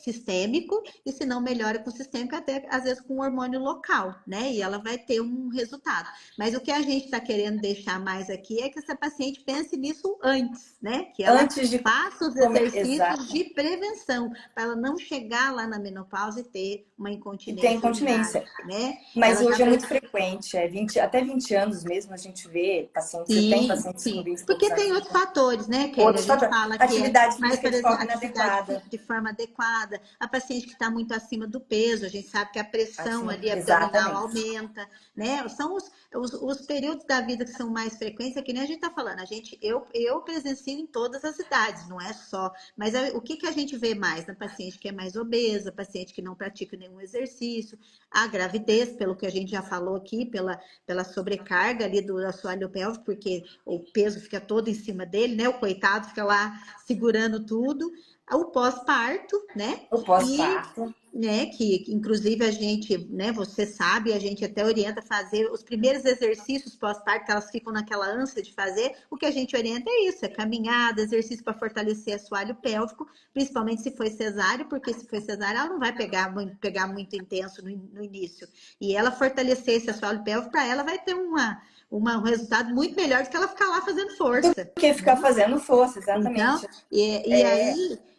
sistêmico, e se não melhora com sistêmico, até às vezes com hormônio local, né? E ela vai ter um resultado. Mas o que a gente está querendo deixar mais aqui é que essa paciente pense nisso antes, né? Que ela Antes de faça os comer, exercícios exato. de prevenção, para ela não chegar lá na menopausa e ter uma E tem incontinência urinária, incontinência. né? Mas Ela já hoje é muito precisa. frequente, até 20 anos mesmo a gente vê pacientes, eu tenho Sim, pacientes com sim. 20 e poucos Porque anos. tem outros fatores, né, Kelly? A Outros gente fatores. fala que é Atividade mais, física por de exemplo, forma atividade inadequada. física de forma adequada, a paciente que está muito acima do peso, a gente sabe que a pressão Assim, ali abdominal exatamente. aumenta, né? São os períodos da vida que são mais frequentes, é que nem a gente está falando, eu presencio em todas as idades, não é só, mas o que a gente vê mais na paciente que é mais obesa, paciente que não pratica nenhum exercício, a gravidez, pelo que a gente já falou aqui, pela sobrecarga ali do assoalho pélvico, porque o peso fica todo em cima dele, né? O coitado fica lá segurando tudo. O pós-parto, né? O E pós-parto. né, que inclusive a gente, né, você sabe, a gente até orienta a fazer os primeiros exercícios pós-parto, que elas ficam naquela ânsia de fazer, o que a gente orienta é isso, é caminhada, exercício para fortalecer assoalho pélvico, principalmente se foi cesárea, porque se foi cesárea ela não vai pegar muito intenso no início, e ela fortalecer esse assoalho pélvico, para ela vai ter um resultado muito melhor do que ela ficar lá fazendo Do força, que ficar né? fazendo força, Então, exatamente.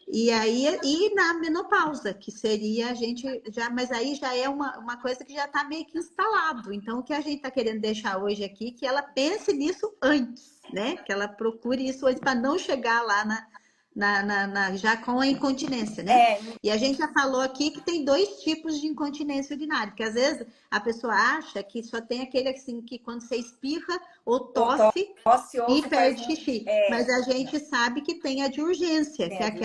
e aí na menopausa, que seria a gente já, mas aí já é uma coisa que já está meio que instalado. Então, o que a gente está querendo deixar hoje aqui, que ela pense nisso antes, né? Que ela procure isso antes para não chegar lá já com a incontinência, né? É, E a gente já falou aqui que tem dois tipos de incontinência urinária, porque às vezes a pessoa acha que só tem aquele assim que quando você espirra ou ou tosse tosse ou e você faz perde um. xixi. Mas a gente sabe que tem a de urgência, Tem que a é de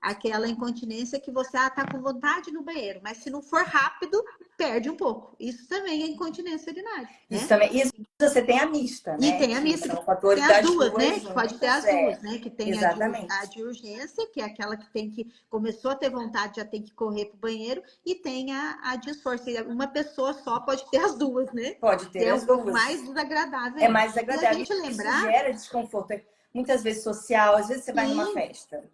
aquela incontinência que você tá com vontade no banheiro, mas se não for rápido, perde um pouco. Isso também é incontinência urinária, Isso né? também. Isso você tem a mista, E né? tem a Que mista, são que tem fatores as das duas, duas né? Que pode ter juntas, as duas, né? Que tem a exatamente. de urgência, que é aquela que tem que começou a ter vontade, já tem que correr para o banheiro, e tem a de esforço. E uma pessoa só pode ter as duas, né? Pode Que ter é as um pouco duas. mais desagradável É ainda. mais E a agradável. gente Isso lembrar, gera desconforto, muitas vezes social, às vezes você vai numa sim, festa,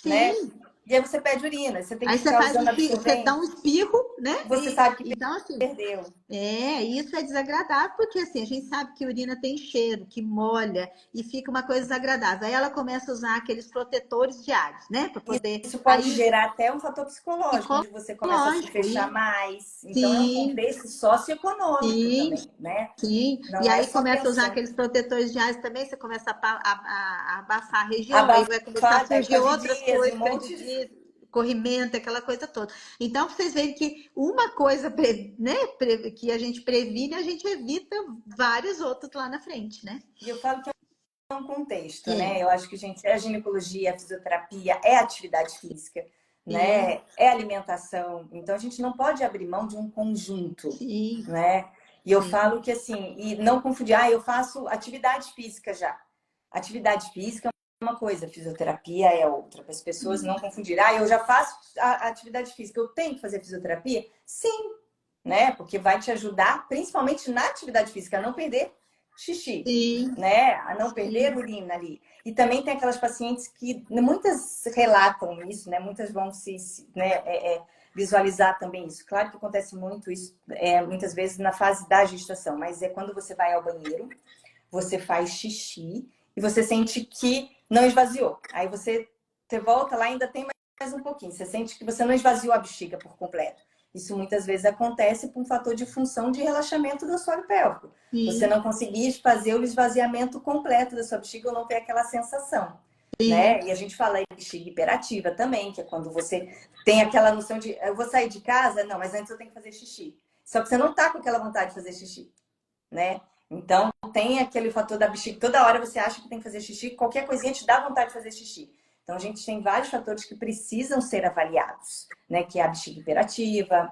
né? sim. E aí você pede urina, você tem que Aí você ficar faz usando você dá um absorvente, espirro, né? você E sabe que então assim, perdeu. isso é desagradável, porque assim, a gente sabe que urina tem cheiro, que molha e fica uma coisa desagradável. Aí ela começa a usar aqueles protetores diários, né? Para poder. Isso pode Aí, gerar até um fator psicológico, onde você começa a se psicológico, fechar e mais. Então é um sim, contexto socioeconômico sim, também, né? sim. E Não é aí só começa a usar pensando. aqueles protetores diários também, você começa a abafar a região, aí vai começar a Abafar, surgir outras candidíase, um coisas, monte de. candidíase, corrimento, aquela coisa toda. Então, vocês veem que uma coisa, né, que a gente previne, a gente evita várias outras lá na frente, né? E eu falo que é um contexto, É, né? Eu acho que, gente, a ginecologia, a fisioterapia, é atividade física, sim, né? É alimentação. Então, a gente não pode abrir mão de um conjunto, sim, né? E eu sim. falo que, assim, e não confundir, eu faço atividade física já. Atividade física é uma coisa, fisioterapia é outra. Para as pessoas não confundirem, eu já faço a atividade física, eu tenho que fazer fisioterapia? Sim, né? Porque vai te ajudar, principalmente na atividade física, a não perder xixi, Sim, né? A não perder sim. urina ali. E também tem aquelas pacientes que, muitas relatam isso, né? Muitas vão né, visualizar também isso. Claro que acontece muito isso, muitas vezes na fase da gestação, mas é quando você vai ao banheiro, você faz xixi e você sente que não esvaziou. Aí você volta lá e ainda tem mais um pouquinho. Você sente que você não esvaziou a bexiga por completo. Isso muitas vezes acontece por um fator de função de relaxamento do assoalho pélvico. Você Sim, não conseguir fazer o esvaziamento completo da sua bexiga ou não ter aquela sensação. sim, Né? E a gente fala em bexiga hiperativa também, que é quando você tem aquela noção de eu vou sair de casa, não, mas antes eu tenho que fazer xixi. Só que você não tá com aquela vontade de fazer xixi, né? Então tem aquele fator da bexiga, toda hora você acha que tem que fazer xixi, qualquer coisinha te dá vontade de fazer xixi. Então a gente tem vários fatores que precisam ser avaliados, né? Que é a bexiga hiperativa,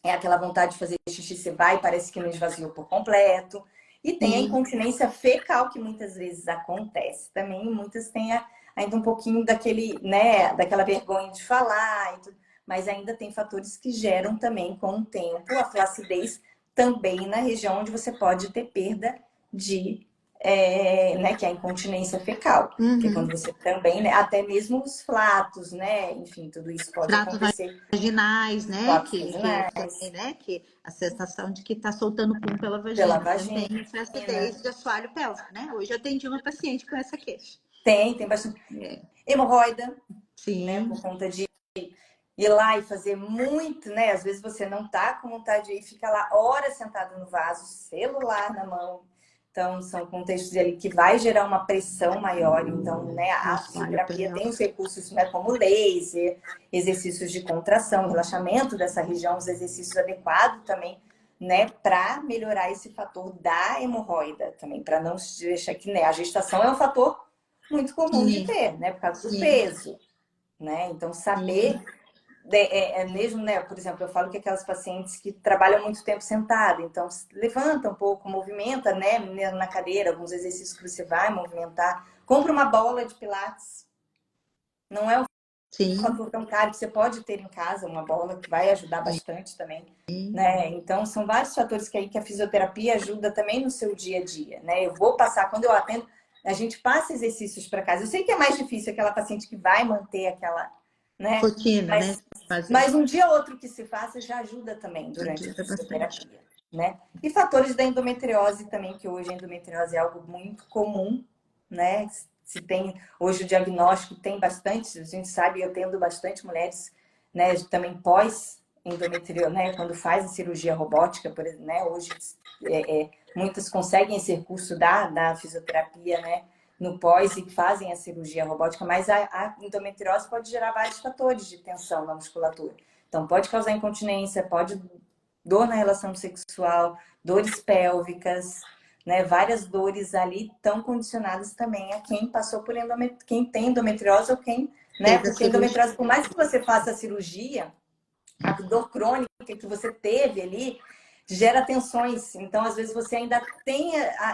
é aquela vontade de fazer xixi, você vai e parece que não esvaziou por completo. E tem a sim. incontinência fecal, que muitas vezes acontece também. Muitas têm ainda um pouquinho daquele, né, daquela vergonha de falar, e tudo, mas ainda tem fatores que geram também, com o tempo, a flacidez também na região onde você pode ter perda de né, que é a incontinência fecal, que é quando Uhum. você também, né, até mesmo os flatos, né, enfim, tudo isso pode Tratos acontecer, vaginais, né? flatos Que também, vaginais, né? Que a sensação de que está soltando pum pela pela vagina também, vagina. e flacidez de assoalho pélvico, né? Hoje eu atendi uma paciente com essa queixa. Tem bastante. É. Hemorroida, né? Sim, Por conta de ir lá e fazer muito, né? Às vezes você não tá com vontade de ir, fica lá horas sentado no vaso, celular na mão. Então, são contextos ali que vai gerar uma pressão maior. Então, né, o a assoalho fisioterapia tem os pélvico. recursos, né, como laser, exercícios de contração, relaxamento dessa região, os exercícios adequados também, né, para melhorar esse fator da hemorroida também, para não deixar que, né, a gestação é um fator muito comum de Sim, ter, né, por causa do sim, peso, né? Então, saber sim. mesmo, né? Por exemplo, eu falo que aquelas pacientes que trabalham muito tempo sentada, então levanta um pouco, movimenta, né? Na cadeira, alguns exercícios que você vai movimentar. Compra uma bola de pilates. Não é um Sim, fator tão caro que você pode ter em casa, uma bola que vai ajudar bastante também, sim. né? Então, são vários fatores que a fisioterapia ajuda também no seu dia a dia, né? Eu vou passar, quando eu atendo, a gente passa exercícios para casa. Eu sei que é mais difícil aquela paciente que vai manter aquela, né? Rotina, né? Fazer. Mas um dia ou outro que se faça já ajuda também durante a Ajuda bastante. fisioterapia, né? E fatores da endometriose também, que hoje a endometriose é algo muito comum, né? Se tem hoje o diagnóstico tem bastante, a gente sabe, eu tendo bastante mulheres, né, também pós endometriose, né, quando faz a cirurgia robótica, por exemplo, né, hoje muitas conseguem esse recurso da fisioterapia, né, no pós e fazem a cirurgia robótica, mas a endometriose pode gerar vários fatores de tensão na musculatura. Então, pode causar incontinência, pode dor na relação sexual, dores pélvicas, né? Várias dores ali estão condicionadas também a quem passou por quem tem endometriose ou quem, né? Fez a Porque cirurgia. endometriose, por mais que você faça a cirurgia, a dor crônica que você teve ali gera tensões. Então, às vezes, você ainda tem,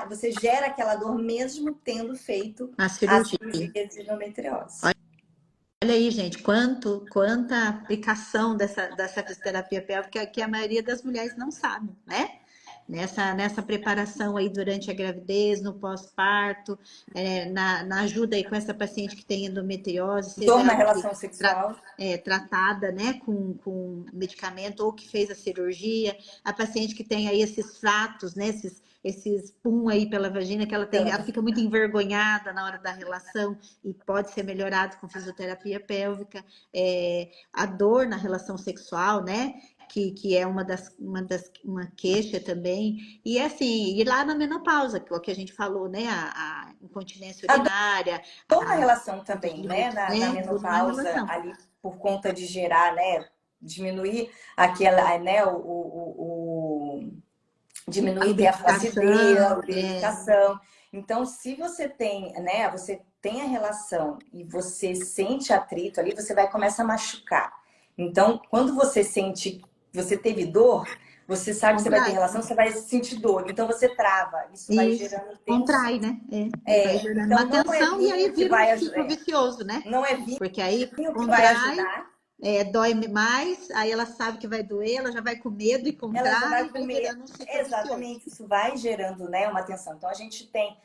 você gera aquela dor mesmo tendo feito A a cirurgia. cirurgia de endometriose. Olha aí, gente, quanta aplicação dessa fisioterapia pélvica que a maioria das mulheres não sabe, né? Nessa preparação aí durante a gravidez, no pós-parto, na ajuda aí com essa paciente que tem endometriose, seja Dor na ela que relação sexual. tratada, né, com medicamento ou que fez a cirurgia, a paciente que tem aí esses fratos, né, esses pum aí pela vagina, que ela fica muito envergonhada na hora da relação e pode ser melhorado com fisioterapia pélvica, a dor na relação sexual, né? Que é uma queixa também. E assim, e lá na menopausa, que é o que a gente falou, né? A incontinência A urinária, dor na relação falta também, de né? líquido, Na né? Tudo na menopausa, relação. ali por conta de gerar, né? Diminuir aquela, né? A Diminuir ter a flacidez, a lubrificação, lubrificação. Então, se você tem, né? Você tem a relação e você sente atrito ali, você vai começar a machucar. Então, quando você sente, você teve dor, você sabe que você vai ter contrai. relação, você vai sentir dor. Então, você trava. Isso vai Isso, gerando tensão. contrai, né? E vai gerando uma Então, não é tensão e aí vinho que vira um vai ciclo vicioso, né? não é vinho Porque aí que vai contrai ajudar. dói mais, aí ela sabe que vai doer, ela já vai com medo e Ela já contrai vai e vai comer. virando um ciclo vicioso. Exatamente, isso vai gerando, né, uma tensão. Então a gente tem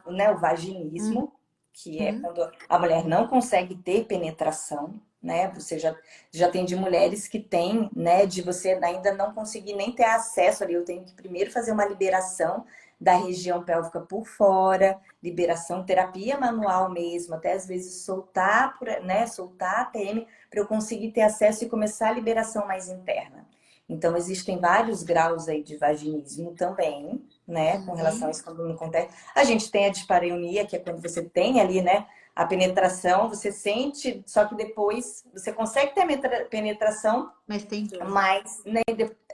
né, o vaginismo, que é Uhum. quando a mulher não consegue ter penetração, né? Você já tem de mulheres que tem, né, de você ainda não conseguir nem ter acesso ali. Eu tenho que primeiro fazer uma liberação da região pélvica por fora, liberação, terapia manual mesmo, até às vezes soltar, né, soltar a TM para eu conseguir ter acesso e começar a liberação mais interna. Então, existem vários graus aí de vaginismo também, né? Com relação a Sim. isso, quando não acontece. A gente tem a dispareunia, que é quando você tem ali, né? A penetração, você sente, só que depois você consegue ter a penetração, Mas tem dor. mas né,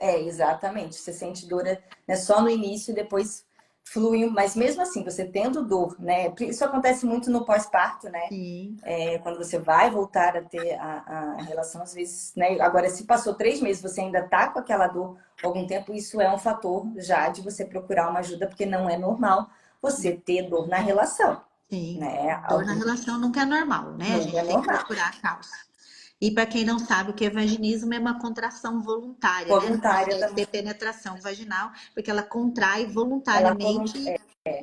exatamente, você sente dor, né, só no início e depois flui, mas mesmo assim, você tendo dor, né? Isso acontece muito no pós-parto, né? Sim. Quando você vai voltar a ter a relação, às vezes, né? Agora, se passou 3 meses, você ainda tá com aquela dor por algum tempo, isso é um fator já de você procurar uma ajuda, porque não é normal você ter dor na relação, Sim. né? Dor na relação nunca é normal, né? A Nunca é gente tem que normal. procurar a causa. E para quem não sabe, o que é vaginismo é uma contração voluntária, né? Não Voluntária consegue também. ter penetração vaginal, porque ela contrai Ela voluntariamente,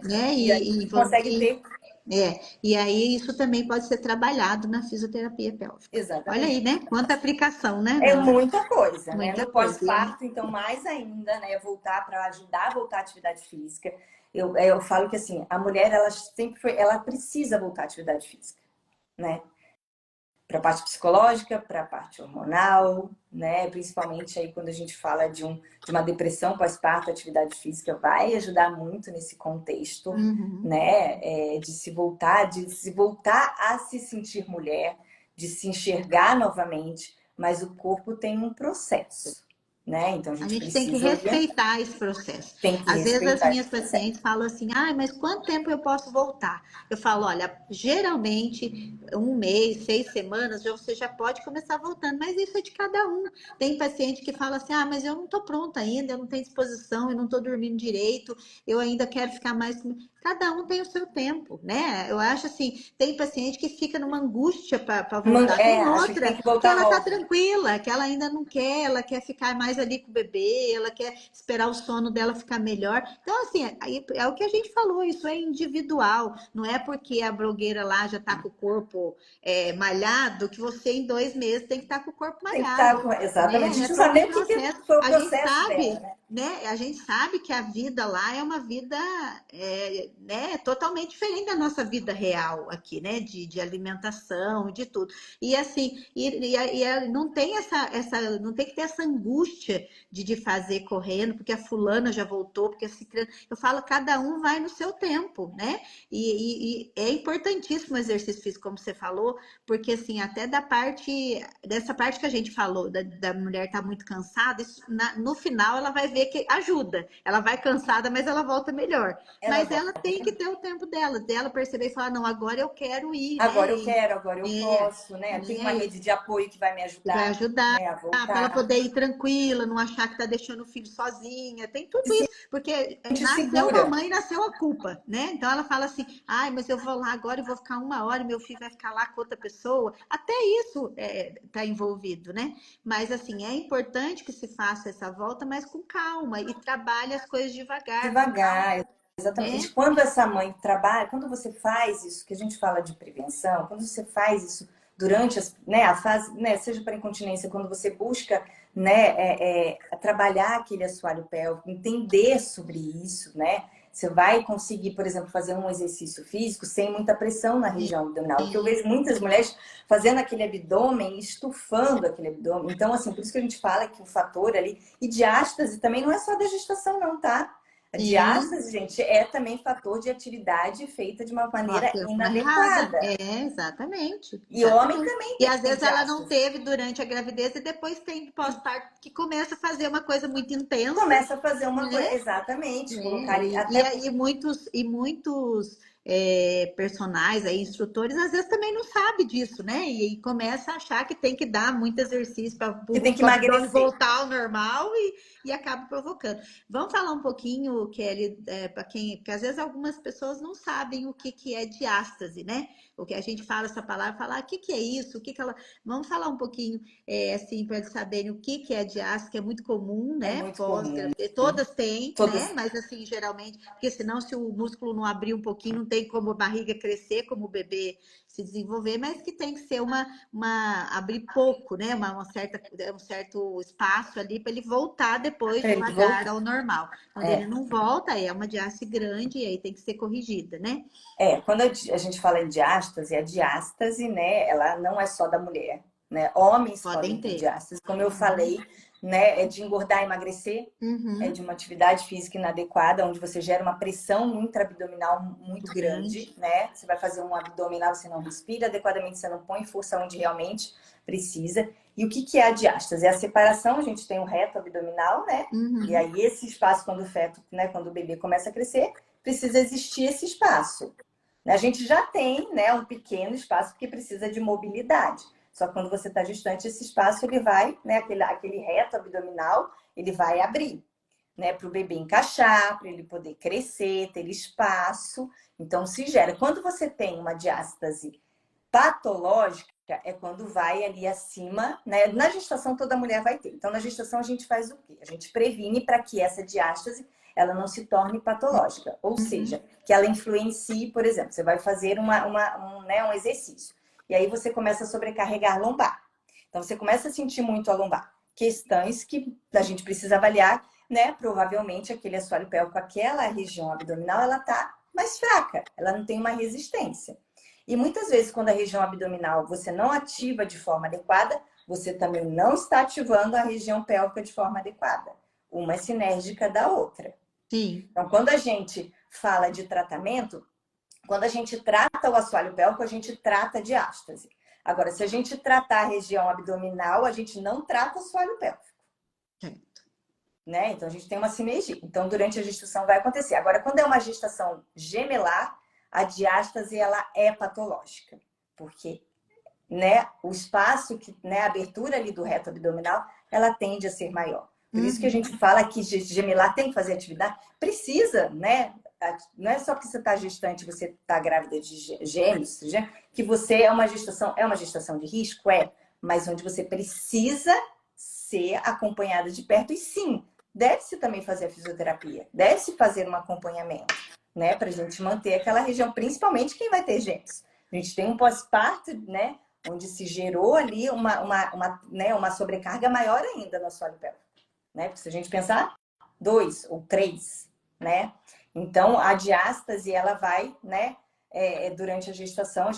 né? e aí consegue ter. E aí isso também pode ser trabalhado na fisioterapia pélvica. Olha Exatamente. aí, né? Quanta aplicação, né? É muita coisa, né? Muita No coisa. pós-parto, então, mais ainda, né? Voltar para ajudar a voltar à atividade física. Eu falo que assim, a mulher, ela sempre foi, ela precisa voltar à atividade física, né? Para a parte psicológica, para a parte hormonal, né? Principalmente aí quando a gente fala de uma depressão pós-parto, a atividade física vai ajudar muito nesse contexto, Uhum. né? De se voltar a se sentir mulher, de se enxergar novamente, mas o corpo tem um processo, né? Então a A gente gente tem que precisa orientar, respeitar esse processo. tem que Às vezes as respeitar minhas esse processo. pacientes falam assim: ah, mas quanto tempo eu posso voltar? Eu falo: olha, geralmente um mês, 6 semanas, você já pode começar voltando, mas isso é de cada um. Tem paciente que fala assim: ah, mas eu não estou pronta ainda, eu não tenho disposição, eu não estou dormindo direito, eu ainda quero ficar mais. Cada um tem o seu tempo, né? Eu acho assim: tem paciente que fica numa angústia para voltar, tem Acha que tem outra que que voltar ela tá logo. tranquila, que ela ainda não quer, ela quer ficar mais ali com o bebê, ela quer esperar o sono dela ficar melhor. Então, assim, aí é o que a gente falou, isso é individual, não é porque a blogueira lá já tá com o corpo malhado que você em 2 meses tem que estar com o corpo Tem que estar malhado, né? exatamente. A É gente não sabe todo um nem o que processo. foi o A gente processo dela, sabe, né? né? A gente sabe que a vida lá é uma vida, né, totalmente diferente da nossa vida real aqui, né? De alimentação, de tudo. E assim, não tem não tem que ter essa angústia de fazer correndo, porque a fulana já voltou, porque a ciclana. Eu falo, cada um vai no seu tempo, né? E é importantíssimo o exercício físico, como você falou, porque assim, até dessa parte que a gente falou, da mulher estar muito cansada, isso, no final ela vai ver que ajuda. Ela vai cansada, mas ela volta melhor. Ela Mas volta. ela tem que ter o tempo dela perceber e falar, não, agora eu quero ir, Agora né? eu quero, agora eu posso, né? Tem uma Né? rede de apoio que vai me Que vai ajudar, ajudar né, a para ela voltar. poder ir tranquila, não achar que está deixando o filho sozinha, tem tudo Se isso, porque sente nasceu uma segura. mãe, nasceu a culpa, né? Então ela fala assim, ai, mas eu vou lá agora e vou ficar 1 hora, e meu filho vai ficar lá com outra pessoa, até isso está envolvido, né? Mas assim, é importante que se faça essa volta, mas com calma, e trabalhe as coisas devagar, com calma, Devagar, exatamente. né? Quando essa mãe trabalha, quando você faz isso, que a gente fala de prevenção, quando você faz isso durante né, a fase, né, seja para incontinência, quando você busca, né, trabalhar aquele assoalho pélvico, entender sobre isso, né? Você vai conseguir, por exemplo, fazer um exercício físico sem muita pressão na região abdominal. Que eu vejo muitas mulheres fazendo aquele abdômen, estufando aquele abdômen. Então, assim, por isso que a gente fala que o fator ali, e diástase também não é só da gestação, não, tá? A Sim. diástase, gente, é também fator de atividade feita de uma Uma maneira forma errada. inadequada. Exatamente, E homem exatamente. também E às tem vezes ela não diástase. teve durante a gravidez e depois tem pós-parto que começa a fazer uma coisa muito intensa, Começa a fazer uma né? coisa, exatamente, colocar E até por aí muitos personagens, aí, instrutores, às vezes também não sabe disso, né? E começa a achar que tem que dar muito exercício para Que tem que o abdômen emagrecer. voltar ao normal e acaba provocando. Vamos falar um pouquinho, Kelly, para quem, porque às vezes algumas pessoas não sabem o que, que é diástase, né? O que a gente fala essa palavra, falar o que, que é isso, o que, que ela. Vamos falar um pouquinho, assim, para eles saberem o que, que é diástase, que é muito comum, É né? muito comum. Pós-gravidez, todas têm, Todas. né? Mas assim, geralmente, porque senão, se o músculo não abrir um pouquinho, não tem como a barriga crescer, como o bebê se desenvolver, mas que tem que ser abrir pouco, né? Um certo espaço ali para ele voltar depois Para ele devagar voltar. ao normal. Quando ele É. não volta, é uma diástase grande e aí tem que ser corrigida, né? Quando a gente fala em diástase, a diástase, né, ela não é só da mulher, né? Homens podem Podem ter ter. diástase, como eu Uhum. falei, né, é de engordar e emagrecer, é de Uhum. uma atividade física inadequada, onde você gera uma pressão intraabdominal Muito muito grande, grande. né? Você vai fazer um abdominal, você não respira adequadamente, você não põe força onde realmente precisa. E o que que é a diástase? É a separação, a gente tem o reto abdominal, né? E Uhum. aí esse espaço, quando o feto, né, quando o bebê começa a crescer, precisa existir esse espaço. A gente já tem, né, um pequeno espaço porque precisa de mobilidade. Só que quando você está gestante, esse espaço ele vai, né, aquele reto abdominal, ele vai abrir, né, para o bebê encaixar, para ele poder crescer, ter espaço. Então se gera. Quando você tem uma diástase patológica, é quando vai ali acima, né? Na gestação toda mulher vai ter. Então na gestação a gente faz o quê? A gente previne para que essa diástase ela não se torne patológica, ou Uhum. seja, que ela influencie, por exemplo, você vai fazer um exercício e aí você começa a sobrecarregar a lombar. Então você começa a sentir muito a lombar. Questões que a gente precisa avaliar, né? Provavelmente aquele assoalho pélvico, aquela região abdominal, ela tá mais fraca, ela não tem uma resistência. E muitas vezes, quando a região abdominal você não ativa de forma adequada, você também não está ativando a região pélvica de forma adequada. Uma é sinérgica da outra. Sim. Então, quando a gente fala de tratamento, quando a gente trata o assoalho pélvico, a gente trata a diástase. Agora, se a gente tratar a região abdominal, a gente não trata o assoalho pélvico. Certo. Né? Então, a gente tem uma sinergia. Então, durante a gestação vai acontecer. Agora, quando é uma gestação gemelar, a diástase ela é patológica. Porque né, o espaço, né, a abertura ali do reto abdominal, ela tende a ser maior. Por isso que a Uhum. gente fala que gemelar tem que fazer atividade. Precisa, né? Não é só que você está gestante, você está grávida de gêmeos, que você é uma gestação de risco, mas onde você precisa ser acompanhada de perto. E sim, deve-se também fazer a fisioterapia, deve-se fazer um acompanhamento, né? Para a gente manter aquela região, principalmente quem vai ter gêmeos. A gente tem um pós-parto, né? Onde se gerou ali uma sobrecarga maior ainda no assoalho pélvico, né? Porque se a gente pensar, 2 ou 3, né? Então, a diástase, ela vai, né? Durante a gestação, a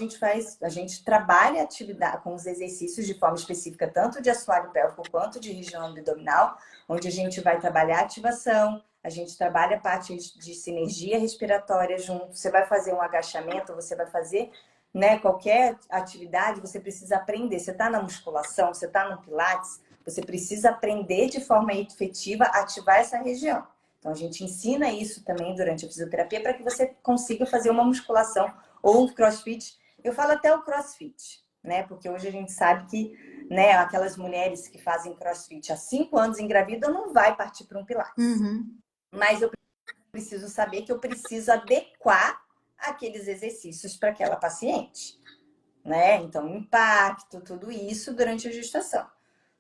gente trabalha a atividade com os exercícios de forma específica, tanto de assoalho pélvico quanto de região abdominal, onde a gente vai trabalhar a ativação, a gente trabalha a parte de sinergia respiratória junto, você vai fazer um agachamento, você vai fazer, né, qualquer atividade, você precisa aprender. Você está na musculação, você está no pilates, você precisa aprender de forma efetiva a ativar essa região. Então, a gente ensina isso também durante a fisioterapia para que você consiga fazer uma musculação ou um crossfit. Eu falo até o crossfit, né? Porque hoje a gente sabe que, né, aquelas mulheres que fazem crossfit há 5 anos engravidam não vai partir para um pilates. Uhum. Mas eu preciso saber que eu preciso adequar aqueles exercícios para aquela paciente, né? Então, impacto, tudo isso durante a gestação.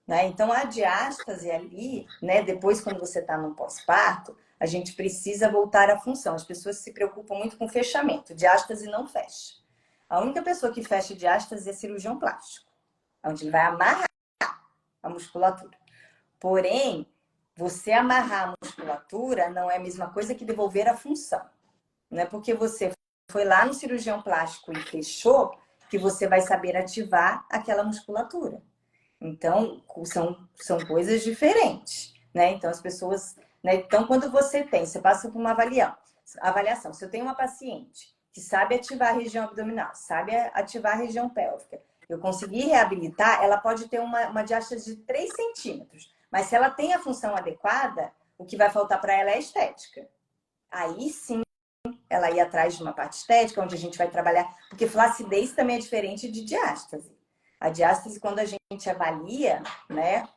Né? Então, a diástase ali, né, depois quando você está no pós-parto, a gente precisa voltar à função. As pessoas se preocupam muito com fechamento. Diástase não fecha. A única pessoa que fecha diástase é cirurgião plástico, onde ele vai amarrar a musculatura. Porém, você amarrar a musculatura não é a mesma coisa que devolver a função. Não é porque você foi lá no cirurgião plástico e fechou que você vai saber ativar aquela musculatura. Então, são coisas diferentes, né? Então, as pessoas... Né? Então, quando você passa por uma avaliação. Se eu tenho uma paciente que sabe ativar a região abdominal, sabe ativar a região pélvica, eu conseguir reabilitar, ela pode ter uma diástase de 3 centímetros. Mas se ela tem a função adequada, o que vai faltar para ela é a estética. Aí sim ela ir atrás de uma parte estética, onde a gente vai trabalhar, porque flacidez também é diferente de diástase. A diástase, quando a gente avalia, né,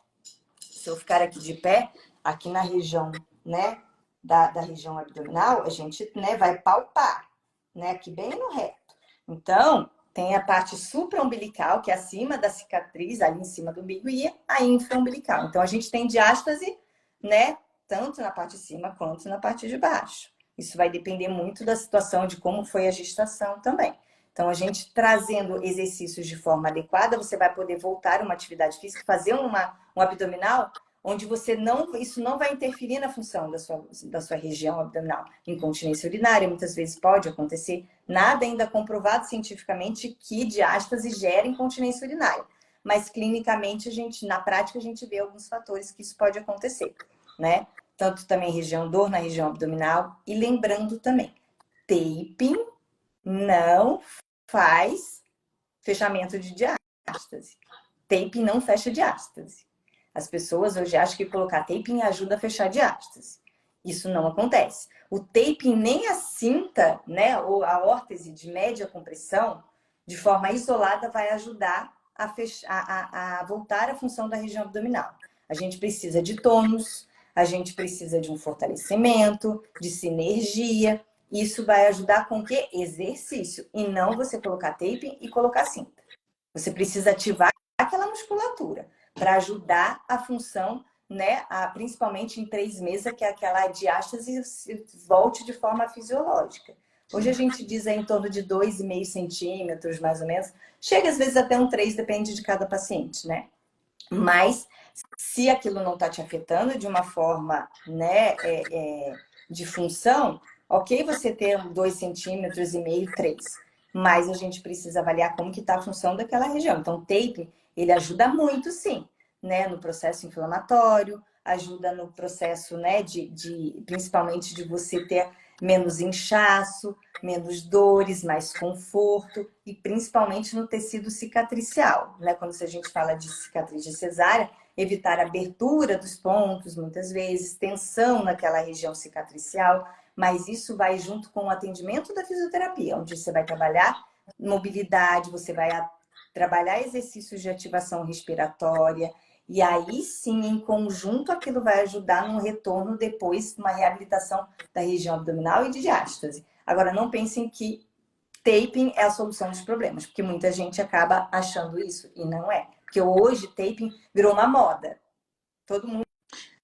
se eu ficar aqui de pé, aqui na região, né, da região abdominal, a gente, né, vai palpar, né, aqui bem no reto. Então, tem a parte supraumbilical, que é acima da cicatriz, ali em cima do umbigo, e a infraumbilical. Então, a gente tem diástase, né, tanto na parte de cima quanto na parte de baixo. Isso vai depender muito da situação, de como foi a gestação também. Então, a gente trazendo exercícios de forma adequada, você vai poder voltar a uma atividade física, fazer um abdominal, onde isso não vai interferir na função da sua região abdominal. Incontinência urinária, muitas vezes pode acontecer. Nada ainda comprovado cientificamente que diástase gera incontinência urinária. Mas clinicamente, na prática, a gente vê alguns fatores que isso pode acontecer, né? Tanto também dor na região abdominal. E lembrando também, taping não faz fechamento de diástase. Taping não fecha diástase. As pessoas hoje acham que colocar taping ajuda a fechar diástase. Isso não acontece. O taping nem a cinta, né, ou a órtese de média compressão, de forma isolada, vai ajudar a voltar à função da região abdominal. A gente precisa de tônus, a gente precisa de um fortalecimento, de sinergia. Isso vai ajudar com que? Exercício. E não você colocar taping e colocar cinta. Você precisa ativar aquela musculatura para ajudar a função, né? Principalmente em 3 meses, que aquela diástase volte de forma fisiológica. Hoje a gente diz aí em torno de 2,5 centímetros, mais ou menos. Chega às vezes até 3, depende de cada paciente, né? Mas se aquilo não está te afetando de uma forma, né, de função, ok você ter 2,5 centímetros, 3. Mas a gente precisa avaliar como que está a função daquela região. Então, o tape, ele ajuda muito, sim, né, no processo inflamatório, ajuda no processo, né, principalmente de você ter menos inchaço, menos dores, mais conforto e principalmente no tecido cicatricial, né? Quando a gente fala de cicatriz de cesárea, evitar a abertura dos pontos, muitas vezes, tensão naquela região cicatricial, mas isso vai junto com o atendimento da fisioterapia, onde você vai trabalhar mobilidade, você vai trabalhar exercícios de ativação respiratória, e aí sim, em conjunto, aquilo vai ajudar no retorno depois, numa reabilitação da região abdominal e de diástase. Agora, não pensem que taping é a solução dos problemas, porque muita gente acaba achando isso, e não é. Porque hoje taping virou uma moda. Todo mundo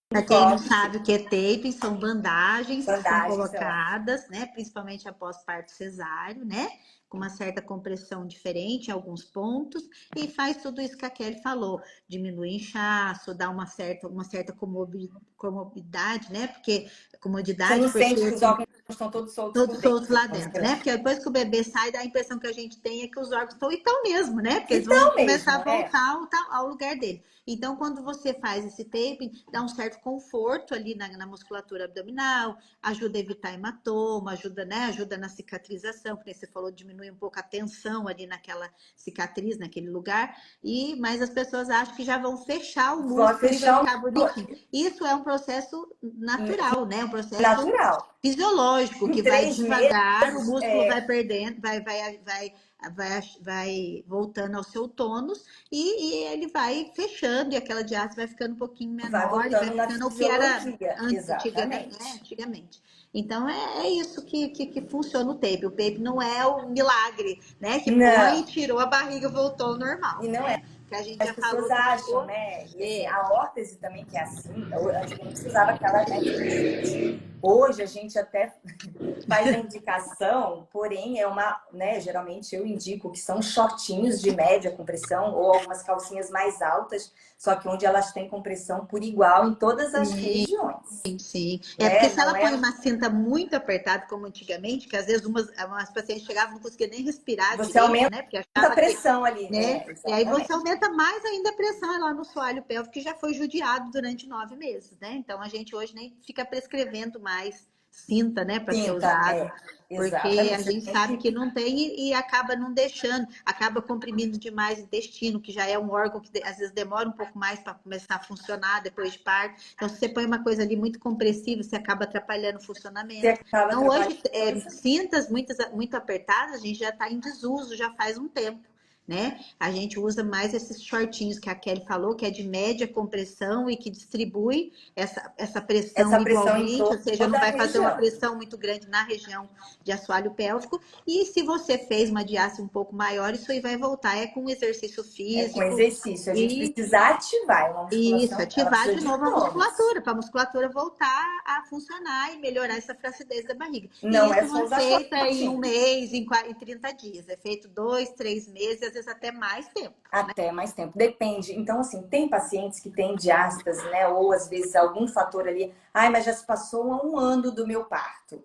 Para quem não sabe o que é taping, são bandagens que são bandagens, colocadas, né? Principalmente após parto cesáreo, né? Com uma certa compressão diferente em alguns pontos, e faz tudo isso que a Kelly falou, diminui inchaço, dá uma certa comodidade, né? Porque você não porque sente que os órgãos estão todos soltos todos por soltos dentro. lá dentro, né? Porque depois que o bebê sai, dá a impressão que a gente tem é que os órgãos estão e estão mesmo, né? Porque eles vão Então começar mesmo, a voltar ao lugar dele. Então, quando você faz esse taping, dá um certo conforto ali na musculatura abdominal, ajuda a evitar hematoma, ajuda, né? Ajuda na cicatrização, porque você falou, diminui um pouco a tensão ali naquela cicatriz, naquele lugar. Mas as pessoas acham que já vão fechar o vai músculo e vai fechar ficar bonitinho. Isso é um processo natural, né? Um processo natural. fisiológico, Em que vai 3 meses, devagar, o músculo vai perdendo, vai voltando ao seu tônus e ele vai fechando e aquela diástase vai ficando um pouquinho vai menor e vai voltando na ficando o que era fisiologia. antigamente, né? Exatamente. Antigamente. Então é isso que funciona o tape. O tape não é o milagre, né? Que põe, Não, tirou a barriga e voltou ao normal, e não é. né? Que a gente As já pessoas falou que acham, ficou. né? E assim, É, a órtese também, que é assim, antigamente se usava aquela, né, de rigidity. Hoje a gente até faz a indicação, porém é uma, né, geralmente eu indico que são shortinhos de média compressão ou algumas calcinhas mais altas, só que onde elas têm compressão por igual em todas as regiões, sim. É porque né? se ela Não põe é uma cinta muito apertada, como antigamente, que às vezes umas pacientes chegavam e não conseguiam nem respirar você direito, aumenta né? Porque a achava que, pressão ali, né? E aí você exatamente. aumenta mais ainda a pressão lá no soalho pélvico, que já foi judiado durante 9 meses, né? Então a gente hoje nem fica prescrevendo mais cinta, né, para ser Tinta, usado. Porque a exatamente. Você gente tem sabe que que não tem e acaba não deixando, acaba comprimindo demais o intestino, que já é um órgão que às vezes demora um pouco mais para começar a funcionar depois de parto. Então, se você põe uma coisa ali muito compressiva, você acaba atrapalhando o você funcionamento. acaba Então, atrapalhando hoje, a coisa. cintas muito apertadas, a gente já está em desuso já faz um tempo. Né? A gente usa mais esses shortinhos que a Kelly falou, que é de média compressão e que distribui essa pressão Essa pressão em igualmente, ou seja, não toda a vai fazer uma região. pressão muito grande na região de assoalho pélvico. E se você fez uma diástase um pouco maior, isso aí vai voltar com exercício É com físico exercício. A gente e precisa ativar. É uma isso, musculação, ela ativar precisa de de novo a tônus. musculatura, para a musculatura voltar a funcionar e melhorar essa flacidez da barriga. E Não isso é não só é usar feito em um shortinho. mês, em 30 dias. É feito 2, 3 meses, às vezes até mais tempo. Até mais tempo. Depende. Então, assim, tem pacientes que têm diástase, né? Ou às vezes algum fator ali. Ai, mas já se passou um ano do meu parto.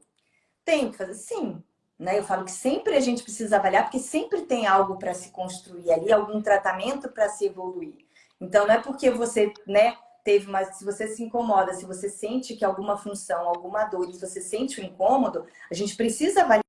Tem que fazer? Sim. Né? Eu falo que sempre a gente precisa avaliar, porque sempre tem algo para se construir ali, algum tratamento para se evoluir. Então, não é porque você, né, teve uma. Se você se incomoda, se você sente que alguma função, alguma dor, se você sente um incômodo, a gente precisa avaliar.